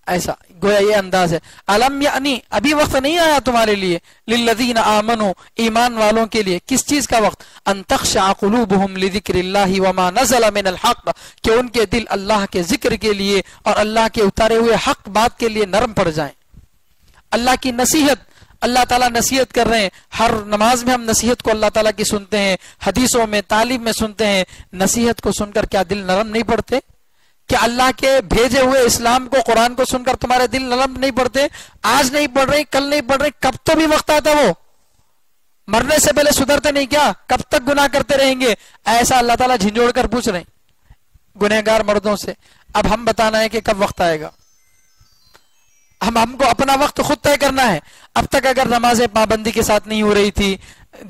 ایسا گویا یہ انداز ہے۔ الم یعنی ابھی وقت نہیں آیا تمہارے لیے، للذین آمنوا ایمان والوں کے لیے، کس چیز کا وقت؟ ان تخشع قلوبہم لذکر اللہ وما نزل من الحق، کہ ان کے دل اللہ کے ذکر کے لیے اور اللہ کے اتارے ہوئے حق بات کے لیے نرم پڑ جائیں۔ اللہ کی نصیحت، اللہ تعالیٰ نصیحت کر رہے ہیں، ہر نماز میں ہم نصیحت کو اللہ تعالیٰ کی سنتے ہیں، حدیثوں میں تعلیم میں سنتے ہیں، نصیحت کو سن کر کیا دل نرم نہیں پڑتے؟ کیا اللہ کے بھیجے ہوئے اسلام کو، قرآن کو سن کر تمہارے دل نرم نہیں پڑتے؟ آج نہیں پڑھ رہے، کل نہیں پڑھ رہے، کب تو بھی وقت آتا وہ مرنے سے پہلے سدھرتے نہیں کیا؟ کب تک گناہ کرتے رہیں گے؟ ایسا اللہ تعالیٰ جھنجھوڑ کر پوچھ رہے ہیں گنہگار مردوں سے۔ اب ہم بتانا ہے کہ کب وقت آئے گا، ہم کو اپنا وقت خود طے کرنا ہے۔ اب تک اگر نمازیں پابندی کے ساتھ نہیں ہو رہی تھی،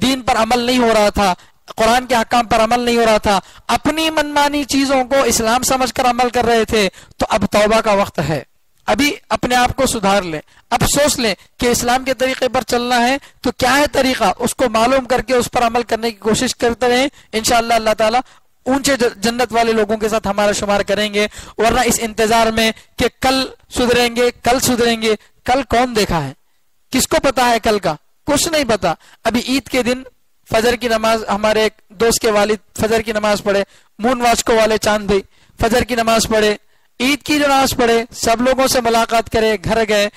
دین پر عمل نہیں ہو رہا تھا، قرآن کے احکام پر عمل نہیں ہو رہا تھا، اپنی منمانی چیزوں کو اسلام سمجھ کر عمل کر رہے تھے، تو اب توبہ کا وقت ہے۔ ابھی اپنے آپ کو سدھار لیں، اب سوچ لیں کہ اسلام کے طریقے پر چلنا ہے تو کیا ہے طریقہ، اس کو معلوم کر کے اس پر عمل کرنے کی کوشش کرتے رہیں، انشاءاللہ اللہ تعالیٰ اونچے جنت والے لوگوں کے ساتھ ہمارا شمار کریں گے۔ ورنہ اس انتظار میں کہ کل سدھریں گے، کل سدھریں گے، کل کون دیکھا ہے؟ کس کو پتا ہے کل کا؟ کچھ نہیں پتا۔ ابھی عید کے دن فجر کی نماز، ہمارے ایک دوست کے والد فجر کی نماز پڑھے، مون واسکو والے چاند بھائی فجر کی نماز پڑھے، عید کی جو نماز پڑھے، سب لوگوں سے ملاقات کرے، گھر گئے،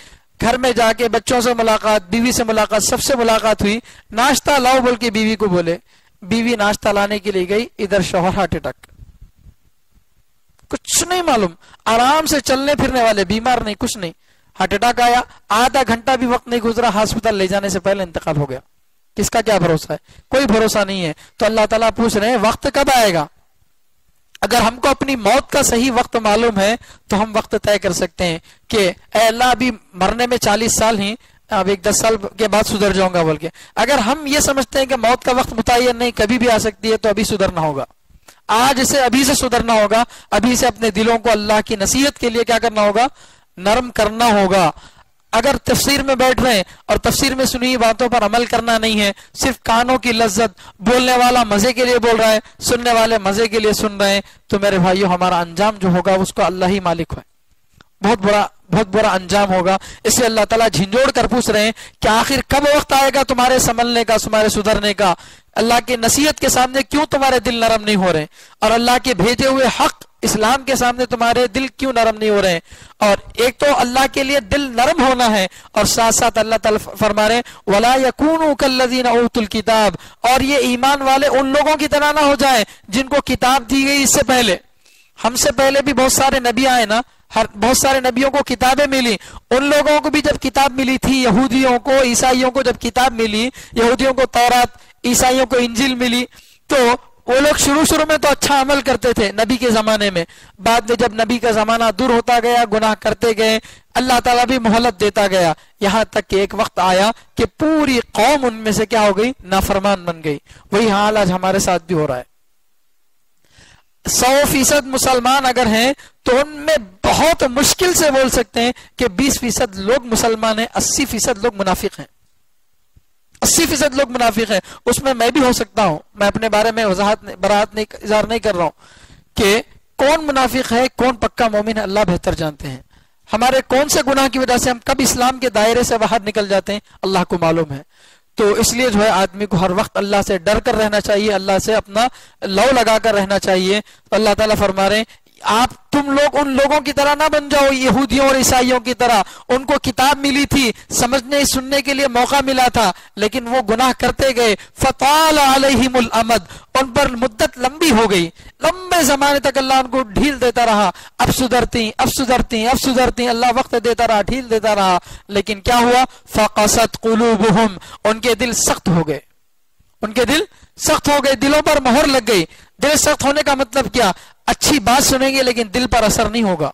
گھر میں جا کے بچوں سے ملاقات، بیوی سے ملاقات، سب سے ملاقات ہوئی، ناشتہ لاؤ بول کے بیوی کو بولے، بیوی ناشتہ لانے کے لیے گئی، ادھر شوہر ہارٹ اٹیک، کچھ نہیں معلوم، آرام سے چلنے پھرنے والے، بیمار نہیں، کچھ نہیں، ہارٹ اٹیک آیا، آدھا گھنٹہ بھی وقت نہیں گزرا، ہاسپٹل لے جانے سے پہلے انتقال ہو گیا۔ کس کا کیا بھروسہ ہے؟ کوئی بھروسہ نہیں ہے۔ تو اللہ تعالیٰ پوچھ رہے ہیں وقت کب آئے گا؟ اگر ہم کو اپنی موت کا صحیح وقت معلوم ہے تو ہم وقت طے کر سکتے ہیں کہ اے اللہ ابھی مرنے میں 40 سال ہی، اب ایک 10 سال کے بعد سدھر جاؤں گا بول کے۔ اگر ہم یہ سمجھتے ہیں کہ موت کا وقت متعین نہیں، کبھی بھی آ سکتی ہے، تو ابھی سدھرنا ہوگا، آج سے ابھی سے سدھرنا ہوگا، ابھی سے اپنے دلوں کو اللہ کی نصیحت کے لیے کیا کرنا ہوگا؟ نرم کرنا ہوگا۔ اگر تفسیر میں بیٹھ رہے ہیں اور تفسیر میں سنی ہوئی باتوں پر عمل کرنا نہیں ہے، صرف کانوں کی لذت، بولنے والا مزے کے لیے بول رہا ہے، سننے والے مزے کے لیے سن رہے ہیں، تو میرے بھائیو ہمارا انجام جو ہوگا اس کو اللہ ہی مالک ہے، بہت برا انجام ہوگا۔ اس لیے اللہ تعالیٰ جھنجھوڑ کر پوچھ رہے ہیں کہ آخر کب وقت آئے گا تمہارے سنبھلنے کا، تمہارے سدھرنے کا؟ اللہ کی نصیحت کے سامنے کیوں تمہارے دل نرم نہیں ہو رہے؟ اور اللہ کے بھیجے ہوئے حق اسلام کے سامنے تمہارے دل کیوں نرم نہیں ہو رہے ہیں؟ اور ایک تو اللہ کے لیے دل نرم ہونا ہے، اور ساتھ ساتھ اللہ تعالیٰ فرما رہے ہیں وَلَا يَكُونُوا كَالَّذِينَ أُوتُوا الْكِتَابَ، اور یہ ایمان والے ان لوگوں کی طرح نہ ہو جائیں جن کو کتاب دی گئی اس سے پہلے۔ ہم سے پہلے بھی بہت سارے نبی آئے نا، بہت سارے نبیوں کو کتابیں ملی، ان لوگوں کو بھی جب کتاب ملی تھی، یہودیوں کو، عیسائیوں کو جب کتاب ملی، یہودیوں کو تورات، عیسائیوں کو انجیل ملی، تو وہ لوگ شروع میں تو اچھا عمل کرتے تھے نبی کے زمانے میں، بعد میں جب نبی کا زمانہ دور ہوتا گیا، گناہ کرتے گئے، اللہ تعالیٰ بھی مہلت دیتا گیا، یہاں تک کہ ایک وقت آیا کہ پوری قوم ان میں سے کیا ہو گئی؟ نافرمان بن گئی۔ وہی حال آج ہمارے ساتھ بھی ہو رہا ہے۔ 100% مسلمان اگر ہیں تو ان میں بہت مشکل سے بول سکتے ہیں کہ 20% لوگ مسلمان ہیں، 80% لوگ منافق ہیں، 80% لوگ منافق ہیں۔ اس میں بھی ہو سکتا ہوں، میں اپنے بارے میں براعت اظہار نہیں کر رہا ہوں کہ کون منافق ہے کون پکا مومن ہے، اللہ بہتر جانتے ہیں۔ ہمارے کون سے گناہ کی وجہ سے ہم کب اسلام کے دائرے سے باہر نکل جاتے ہیں اللہ کو معلوم ہے۔ تو اس لیے جو ہے آدمی کو ہر وقت اللہ سے ڈر کر رہنا چاہیے، اللہ سے اپنا لو لگا کر رہنا چاہیے۔ تو اللہ تعالیٰ فرما رہے ہیں آپ تم لوگ ان لوگوں کی طرح نہ بن جاؤ یہودیوں اور عیسائیوں کی طرح. ان کو کتاب ملی تھی, سمجھنے سننے کے لیے موقع ملا تھا, لیکن وہ گناہ کرتے گئے. فطال علیہم الامد, ان پر مدت لمبی ہو گئی, لمبے زمانے تک اللہ ان کو ڈھیل دیتا رہا. اب سدھرتی اب سدھرتی اب سدھرتی, اللہ وقت دیتا رہا, ڈھیل دیتا رہا. لیکن کیا ہوا؟ فقست قلوبہم, ان کے دل سخت ہو گئے. ان کے دل سخت ہو گئے, دلوں پر مہر لگ گئی. دل سخت ہونے کا مطلب کیا؟ اچھی بات سنیں گے لیکن دل پر اثر نہیں ہوگا.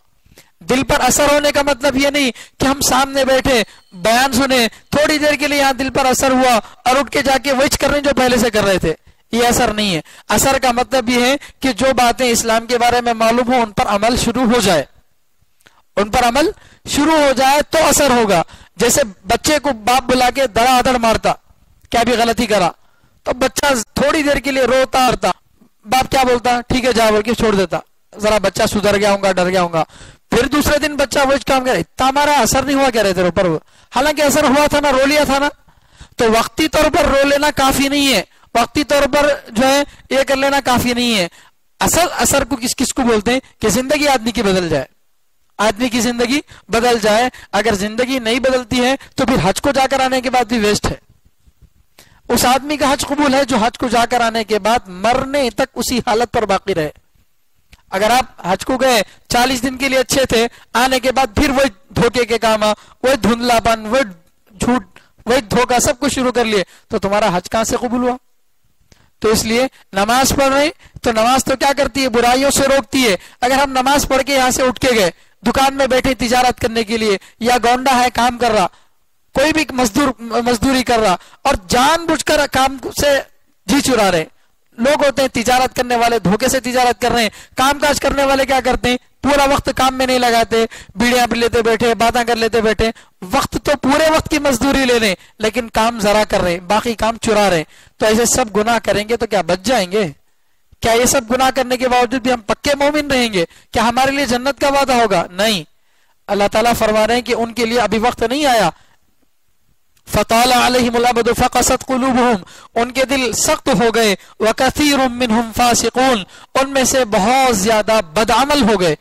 دل پر اثر ہونے کا مطلب یہ نہیں کہ ہم سامنے بیٹھے بیان سنیں, تھوڑی دیر کے لیے یہاں دل پر اثر ہوا اور اٹھ کے جا کے وہی کر رہے ہیں جو پہلے سے کر رہے تھے. یہ اثر نہیں ہے. اثر کا مطلب یہ ہے کہ جو باتیں اسلام کے بارے میں معلوم ہو ان پر عمل شروع ہو جائے. ان پر عمل شروع ہو جائے تو اثر ہوگا. جیسے بچے کو باپ بلا کے دڑا دڑ مارتا, کیا بھی غلطی کرا تو بچہ تھوڑی دیر کے لیے روتا ہرتا, باپ کیا بولتا؟ ٹھیک ہے جا بول کے چھوڑ دیتا, ذرا بچہ سدھر گیا ہوں گا, ڈر گیا ہوں گا. پھر دوسرے دن بچہ وہ کام کرے, اتنا ہمارا اثر نہیں ہوا کہہ رہے تیرے اوپر, حالانکہ اثر ہوا تھا نا, رو لیا تھا نا. تو وقتی طور پر رو لینا کافی نہیں ہے, وقتی طور پر جو ہے یہ کر لینا کافی نہیں ہے. اصل اثر کو کس کو بولتے ہیں؟ کہ زندگی آدمی کی بدل جائے, آدمی کی زندگی بدل جائے. اگر زندگی نہیں بدلتی ہے تو پھر حج کو جا کر آنے کے بعد بھی ویسٹ ہے. اس آدمی کا حج قبول ہے جو حج کو جا کر آنے کے بعد مرنے تک اسی حالت پر باقی رہے. اگر آپ حج کو گئے 40 دن کے لیے اچھے تھے, آنے کے بعد پھر وہی دھوکے کے کام, وہی دھندلا پن, وہی جھوٹ, وہی دھوکا, سب کچھ شروع کر لیے, تو تمہارا حج کہاں سے قبول ہوا؟ تو اس لیے نماز پڑھ رہے تو نماز تو کیا کرتی ہے؟ برائیوں سے روکتی ہے. اگر ہم نماز پڑھ کے یہاں سے اٹھ کے گئے, دکان میں بیٹھے تجارت کرنے کے لیے, یا گونڈا ہے کام کر رہا, کوئی بھی مزدوری کر رہا, اور جان بوجھ کر کام سے جی چرا رہے. لوگ ہوتے ہیں تجارت کرنے والے, دھوکے سے تجارت کر رہے ہیں. کام کاج کرنے والے کیا کرتے ہیں؟ پورا وقت کام میں نہیں لگاتے, بیڑیاں پی لیتے بیٹھے, باتیں کر لیتے بیٹھے. وقت تو پورے وقت کی مزدوری لے رہے لیکن کام ذرا کر رہے ہیں, باقی کام چرا رہے. تو ایسے سب گناہ کریں گے تو کیا بچ جائیں گے؟ کیا یہ سب گناہ کرنے کے باوجود بھی ہم پکے مومن رہیں گے؟ کیا ہمارے لیے جنت کا وعدہ ہوگا؟ نہیں. اللہ تعالیٰ فرما رہے ہیں کہ ان کے لیے ابھی وقت نہیں آیا. فطال علیہم الامد فقست قلوبہم, ان کے دل سخت ہو گئے. وکثیر منہم فاسقون, ان میں سے بہت زیادہ بدعمل ہو گئے,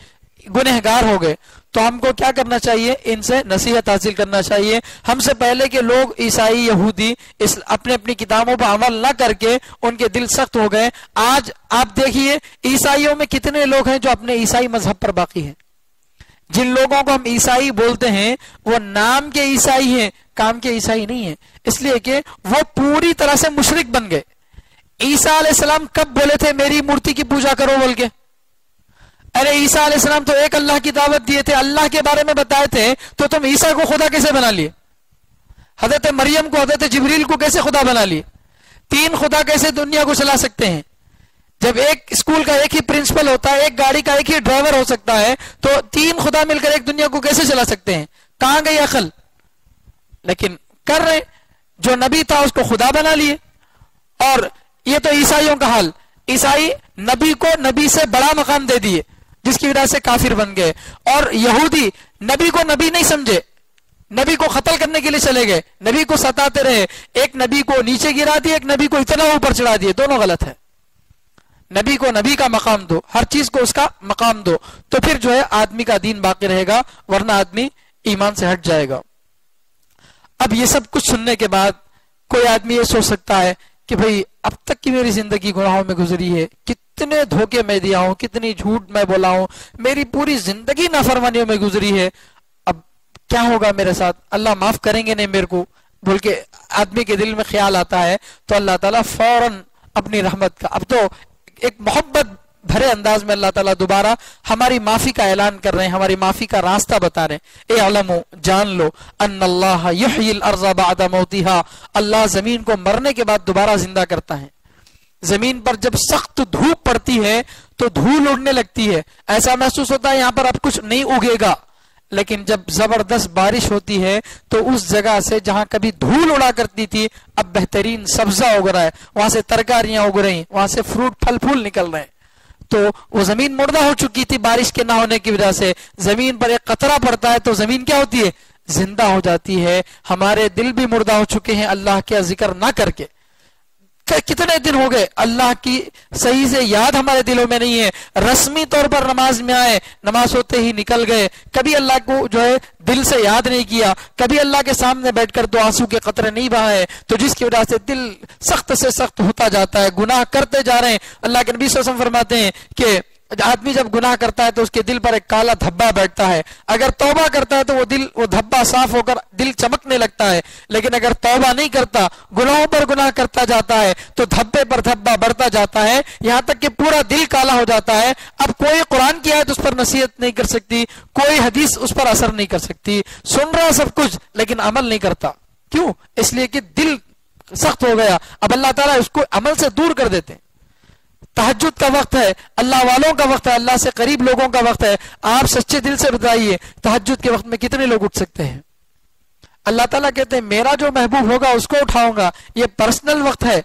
گنہگار ہو گئے. تو ہم کو کیا کرنا چاہیے؟ ان سے نصیحت حاصل کرنا چاہیے. ہم سے پہلے کے لوگ عیسائی یہودی اپنے اپنی کتابوں پر عمل نہ کر کے ان کے دل سخت ہو گئے. آج آپ دیکھیے عیسائیوں میں کتنے لوگ ہیں جو اپنے عیسائی مذہب پر باقی ہیں. جن لوگوں کو ہم عیسائی بولتے ہیں وہ نام کے عیسائی ہیں, کام کے عیسائی نہیں ہیں. اس لیے کہ وہ پوری طرح سے مشرک بن گئے. عیسیٰ علیہ السلام کب بولے تھے میری مورتی کی پوجا کرو بول کے؟ ارے عیسیٰ علیہ السلام تو ایک اللہ کی دعوت دیے تھے, اللہ کے بارے میں بتائے تھے, تو تم عیسیٰ کو خدا کیسے بنا لیے؟ حضرت مریم کو, حضرت جبریل کو کیسے خدا بنا لیے؟ 3 خدا کیسے دنیا کو چلا سکتے ہیں؟ جب ایک اسکول کا ایک ہی پرنسپل ہوتا ہے, ایک گاڑی کا ایک ہی ڈرائیور ہو سکتا ہے, تو 3 خدا مل کر ایک دنیا کو کیسے چلا سکتے ہیں؟ کہاں گئی عقل؟ لیکن کر رہے, جو نبی تھا اس کو خدا بنا لیے. اور یہ تو عیسائیوں کا حال, عیسائی نبی کو نبی سے بڑا مقام دے دیے, جس کی وجہ سے کافر بن گئے. اور یہودی نبی کو نبی نہیں سمجھے, نبی کو قتل کرنے کے لیے چلے گئے, نبی کو ستاتے رہے, ایک نبی کو نیچے گرا دیے, ایک نبی کو اتنا اوپر چڑھا دیے. دونوں غلط ہے. نبی کو نبی کا مقام دو, ہر چیز کو اس کا مقام دو, تو پھر جو ہے آدمی کا دین باقی رہے گا, ورنہ آدمی ایمان سے ہٹ جائے گا. اب یہ سب کچھ سننے کے بعد کوئی آدمی یہ سوچ سکتا ہے کہ بھئی اب تک کی میری زندگی گناہوں میں گزری ہے, کتنے دھوکے میں دیا ہوں, کتنی جھوٹ میں بولا ہوں, میری پوری زندگی نافرمانیوں میں گزری ہے, اب کیا ہوگا میرے ساتھ؟ اللہ معاف کریں گے نہیں میرے کو بول کے آدمی کے دل میں خیال آتا ہے. تو اللہ تعالیٰ فوراً اپنی رحمت کا, اب تو ایک محبت بھرے انداز میں اللہ تعالیٰ دوبارہ ہماری معافی کا اعلان کر رہے ہیں, ہماری معافی کا راستہ بتا رہے ہیں. اعلموا, جان لو, ان اللہ یحیی الارض بعد موتها, اللہ زمین کو مرنے کے بعد دوبارہ زندہ کرتا ہے. زمین پر جب سخت دھوپ پڑتی ہے تو دھول اڑنے لگتی ہے, ایسا محسوس ہوتا ہے یہاں پر اب کچھ نہیں اگے گا. لیکن جب زبردست بارش ہوتی ہے تو اس جگہ سے جہاں کبھی دھول اڑا کرتی تھی اب بہترین سبزہ اگ رہا ہے, وہاں سے ترکاریاں اگ رہی, وہاں سے فروٹ پھل پھول نکل رہے ہیں. تو وہ زمین مردہ ہو چکی تھی بارش کے نہ ہونے کی وجہ سے, زمین پر ایک قطرہ پڑتا ہے تو زمین کیا ہوتی ہے؟ زندہ ہو جاتی ہے. ہمارے دل بھی مردہ ہو چکے ہیں اللہ کے ذکر نہ کر کے. کتنے دن ہو گئے اللہ کی صحیح سے یاد ہمارے دلوں میں نہیں ہے، رسمی طور پر نماز میں آئے، نماز ہوتے ہی نکل گئے، کبھی اللہ کو جو ہے دل سے یاد نہیں کیا، کبھی اللہ کے سامنے بیٹھ کر دو آنسو کے قطرے نہیں بہائے، تو جس کی وجہ سے دل سخت سے سخت ہوتا جاتا ہے، گناہ کرتے جا رہے ہیں۔ اللہ کے نبی صلی اللہ علیہ وسلم فرماتے ہیں کہ آدمی جب گناہ کرتا ہے تو اس کے دل پر ایک کالا دھبا بیٹھتا ہے، اگر توبہ کرتا ہے تو وہ دھبا صاف ہو کر دل چمکنے لگتا ہے، لیکن اگر توبہ نہیں کرتا، گناہوں پر گناہ کرتا جاتا ہے تو دھبے پر دھبا بڑھتا جاتا ہے، یہاں تک کہ پورا دل کالا ہو جاتا ہے۔ اب کوئی قرآن کی آیت اس پر نصیحت نہیں کر سکتی، کوئی حدیث اس پر اثر نہیں کر سکتی، سن رہا سب کچھ لیکن عمل نہیں کرتا۔ کیوں؟ اس لیے کہ دل سخت ہو گیا۔ اب اللہ تعالیٰ اس کو عمل سے دور کر دیتے ہیں۔ تہجد کا وقت ہے، اللہ والوں کا وقت ہے، اللہ سے قریب لوگوں کا وقت ہے۔ آپ سچے دل سے بتائیے تہجد کے وقت میں کتنے لوگ اٹھ سکتے ہیں؟ اللہ تعالیٰ کہتے ہیں میرا جو محبوب ہوگا اس کو اٹھاؤں گا، یہ پرسنل وقت ہے،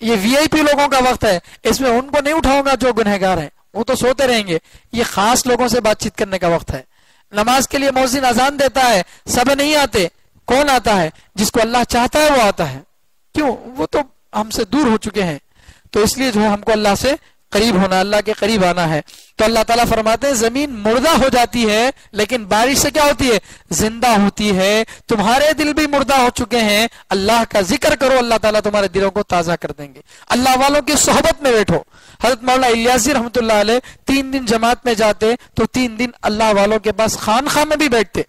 یہ وی آئی پی لوگوں کا وقت ہے، اس میں ان کو نہیں اٹھاؤں گا جو گنہگار ہیں، وہ تو سوتے رہیں گے۔ یہ خاص لوگوں سے بات چیت کرنے کا وقت ہے۔ نماز کے لیے مؤذن اذان دیتا ہے، سب نہیں آتے، کون آتا ہے؟ جس کو اللہ چاہتا ہے وہ آتا ہے۔ کیوں؟ وہ تو ہم سے دور ہو چکے ہیں، تو اس لیے جو ہے ہم کو اللہ سے قریب ہونا، اللہ کے قریب آنا ہے۔ تو اللہ تعالیٰ فرماتے ہیں زمین مردہ ہو جاتی ہے لیکن بارش سے کیا ہوتی ہے؟ زندہ ہوتی ہے۔ تمہارے دل بھی مردہ ہو چکے ہیں، اللہ کا ذکر کرو، اللہ تعالیٰ تمہارے دلوں کو تازہ کر دیں گے۔ اللہ والوں کی صحبت میں بیٹھو۔ حضرت مولانا الیاسی رحمۃ اللہ علیہ 3 دن جماعت میں جاتے تو 3 دن اللہ والوں کے پاس خانخواہ میں بھی بیٹھتے،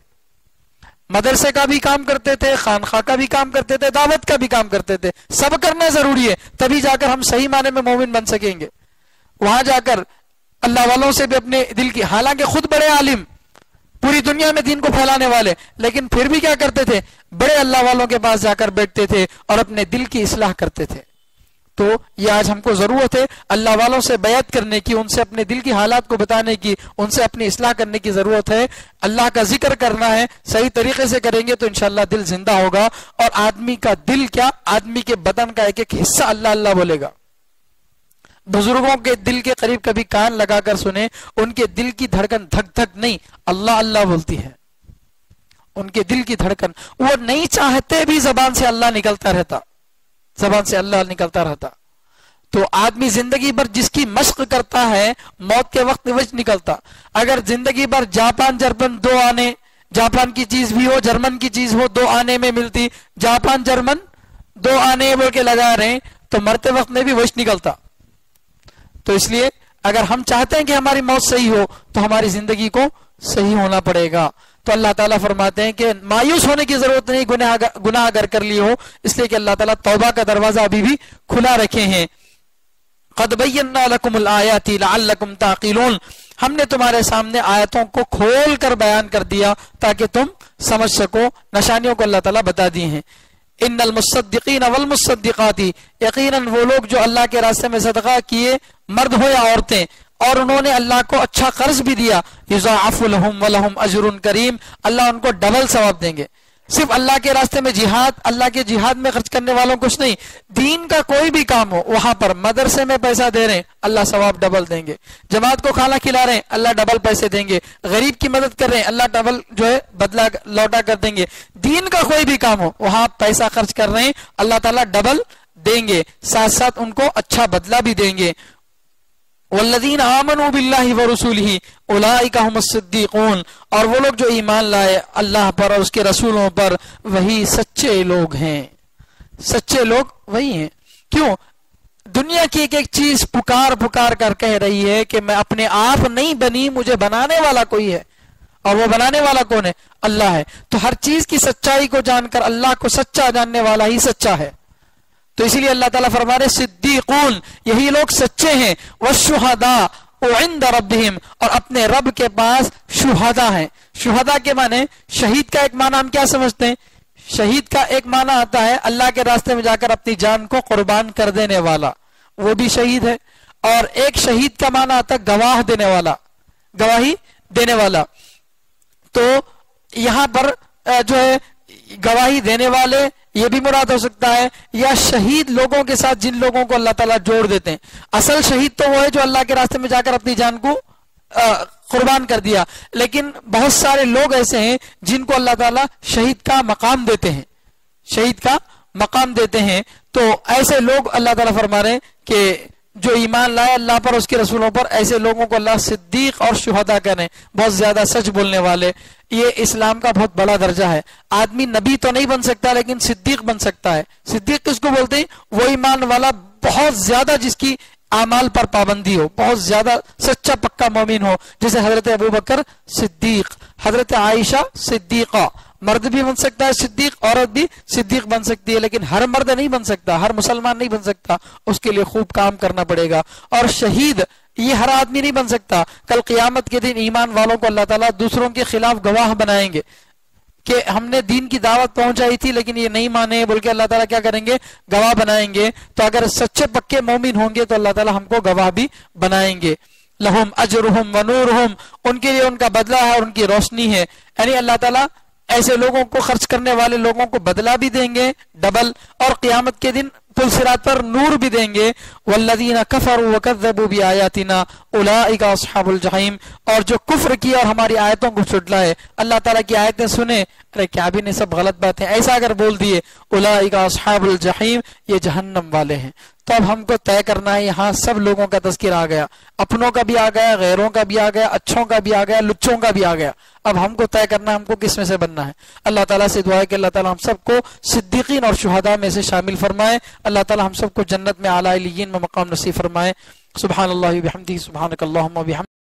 مدرسے کا بھی کام کرتے تھے، خانخواہ کا بھی کام کرتے تھے، دعوت کا بھی کام کرتے تھے۔ سب کرنا ضروری ہے، تبھی جا کر ہم صحیح معنی میں مومن بن سکیں گے۔ وہاں جا کر اللہ والوں سے بھی اپنے دل کی، حالانکہ خود بڑے عالم، پوری دنیا میں دین کو پھیلانے والے، لیکن پھر بھی کیا کرتے تھے؟ بڑے اللہ والوں کے پاس جا کر بیٹھتے تھے اور اپنے دل کی اصلاح کرتے تھے۔ تو یہ آج ہم کو ضرورت ہے اللہ والوں سے بیعت کرنے کی، ان سے اپنے دل کی حالات کو بتانے کی، ان سے اپنی اصلاح کرنے کی ضرورت ہے۔ اللہ کا ذکر کرنا ہے، صحیح طریقے سے کریں گے تو انشاءاللہ دل زندہ ہوگا۔ اور آدمی کا دل کیا، آدمی کے بدن کا ایک ایک حصہ اللہ اللہ بولے گا۔ بزرگوں کے دل کے قریب کبھی کان لگا کر سنیں، ان کے دل کی دھڑکن دھک دھک نہیں، اللہ اللہ بولتی ہے۔ ان کے دل کی دھڑکن، وہ نہیں چاہتے بھی زبان سے اللہ نکلتا رہتا، زبان سے اللہ نکلتا رہتا۔ تو آدمی زندگی بھر جس کی مشق کرتا ہے، موت کے وقت وجہ نکلتا۔ اگر زندگی بھر جاپان جرمن 2 آنے، جاپان کی چیز بھی ہو، جرمن کی چیز ہو، 2 آنے میں ملتی، جاپان جرمن 2 آنے بول کے لگا رہے ہیں، تو مرتے وقت میں بھی وجہ نکلتا۔ تو اس لیے اگر ہم چاہتے ہیں کہ ہماری موت صحیح ہو تو ہماری زندگی کو صحیح ہونا پڑے گا۔ تو اللہ تعالیٰ فرماتے ہیں کہ مایوس ہونے کی ضرورت نہیں گناہ اگر کر لی ہو، اس لیے کہ اللہ تعالیٰ توبہ کا دروازہ ابھی بھی کھلا رکھے ہیں۔ قد بینا لکم الآیات لعلکم تعقلون، ہم نے تمہارے سامنے آیتوں کو کھول کر بیان کر دیا تاکہ تم سمجھ سکو، نشانیوں کو اللہ تعالیٰ بتا دی ہیں۔ ان المصدقین والمصدقات، یقیناً وہ لوگ جو اللہ کے راستے میں صدقہ کیے، مرد ہو یا عورتیں، اور انہوں نے اللہ کو اچھا قرض بھی دیا، یضاعف لہم ولہم اجر کریم، اللہ ان کو ڈبل ثواب دیں گے۔ صرف اللہ کے راستے میں جہاد، اللہ کے جہاد میں خرچ کرنے والوں کچھ نہیں، دین کا کوئی بھی کام ہو، وہاں پر مدرسے میں پیسہ دے رہے ہیں، اللہ ثواب ڈبل دیں گے۔ جماعت کو کھانا کھلا رہے ہیں، اللہ ڈبل پیسے دیں گے۔ غریب کی مدد کر رہے ہیں، اللہ ڈبل جو ہے بدلہ لوٹا کر دیں گے۔ دین کا کوئی بھی کام ہو، وہاں پیسہ خرچ کر رہے ہیں، اللہ تعالیٰ ڈبل دیں گے، ساتھ ساتھ ان کو اچھا بدلہ بھی دیں گے۔ والذین آمنوا باللہ ورسولہ اولئک هم الصدیقون، اور وہ لوگ جو ایمان لائے اللہ پر اور اس کے رسولوں پر، وہی سچے لوگ ہیں۔ سچے لوگ وہی ہیں۔ کیوں؟ دنیا کی ایک ایک چیز پکار پکار کر کہہ رہی ہے کہ میں اپنے آپ نہیں بنی، مجھے بنانے والا کوئی ہے، اور وہ بنانے والا کون ہے؟ اللہ ہے۔ تو ہر چیز کی سچائی کو جان کر اللہ کو سچا جاننے والا ہی سچا ہے۔ تو اسی لیے اللہ تعالیٰ فرما رہے صدیقون، یہی لوگ سچے ہیں، والشہداء عند ربہم، اور اپنے رب کے پاس شہداء ہیں۔ شہداء کے معنی، شہید کا ایک معنی ہم کیا سمجھتے ہیں؟ شہید کا ایک معنی آتا ہے اللہ کے راستے میں جا کر اپنی جان کو قربان کر دینے والا، وہ بھی شہید ہے۔ اور ایک شہید کا معنی آتا ہے گواہ دینے والا، گواہی دینے والا۔ تو یہاں پر جو ہے گواہی دینے والے یہ بھی مراد ہو سکتا ہے، یا شہید لوگوں کے ساتھ جن لوگوں کو اللہ تعالیٰ جوڑ دیتے ہیں۔ اصل شہید تو وہ ہے جو اللہ کے راستے میں جا کر اپنی جان کو قربان کر دیا، لیکن بہت سارے لوگ ایسے ہیں جن کو اللہ تعالیٰ شہید کا مقام دیتے ہیں، شہید کا مقام دیتے ہیں۔ تو ایسے لوگ اللہ تعالیٰ فرما رہے ہیں کہ جو ایمان لائے اللہ پر اس کے رسولوں پر، ایسے لوگوں کو اللہ صدیق اور شہداء کریں، بہت زیادہ سچ بولنے والے۔ یہ اسلام کا بہت بڑا درجہ ہے۔ آدمی نبی تو نہیں بن سکتا لیکن صدیق بن سکتا ہے۔ صدیق کس کو بولتے ہیں؟ وہ ایمان والا بہت زیادہ جس کی اعمال پر پابندی ہو، بہت زیادہ سچا پکا مومن ہو، جیسے حضرت ابوبکر صدیق، حضرت عائشہ صدیقہ۔ مرد بھی بن سکتا ہے صدیق، عورت بھی صدیق بن سکتی ہے، لیکن ہر مرد نہیں بن سکتا، ہر مسلمان نہیں بن سکتا، اس کے لیے خوب کام کرنا پڑے گا۔ اور شہید یہ ہر آدمی نہیں بن سکتا۔ کل قیامت کے دن ایمان والوں کو اللہ تعالیٰ دوسروں کے خلاف گواہ بنائیں گے کہ ہم نے دین کی دعوت پہنچائی تھی لیکن یہ نہیں مانے، بول کے اللہ تعالیٰ کیا کریں گے؟ گواہ بنائیں گے۔ تو اگر سچے پکے مومن ہوں گے تو اللہ تعالیٰ ہم کو گواہ بھی بنائیں گے۔ لہم اجرہم ونورہم، ان کے لیے ان کا بدلہ ہے اور ان کی روشنی ہے، یعنی اللہ تعالیٰ ایسے لوگوں کو، خرچ کرنے والے لوگوں کو بدلہ بھی دیں گے ڈبل، اور قیامت کے دن پل صراط پر نور بھی دیں گے۔ والذین کفروا وکذبوا بآیاتنا اولئک اصحاب الجحیم، اور جو کفر کیا اور ہماری آیتوں کو جھٹلائے، اللہ تعالیٰ کی آیتیں سنے، ارے کیا بھی نہیں، سب غلط باتیں، ایسا اگر بول دیے، اولئک اصحاب الجحیم، یہ جہنم والے ہیں۔ تو اب ہم کو طے کرنا ہے، یہاں سب لوگوں کا تذکر آ گیا، اپنوں کا بھی آ گیا، غیروں کا بھی آ گیا، اچھوں کا بھی آ گیا، لچوں کا بھی آ گیا۔ اب ہم کو طے کرنا ہے ہم کو کس میں سے بننا ہے۔ اللہ تعالیٰ سے دعا ہے کہ اللہ تعالیٰ ہم سب کو صدیقین اور شہداء میں سے شامل فرمائے۔ اللہ تعالیٰ ہم سب کو جنت میں اعلیٰ علیین میں مقام نصیب فرمائے۔ سبحان اللہ و بحمدہ، سبحانک اللہم و بحمدک۔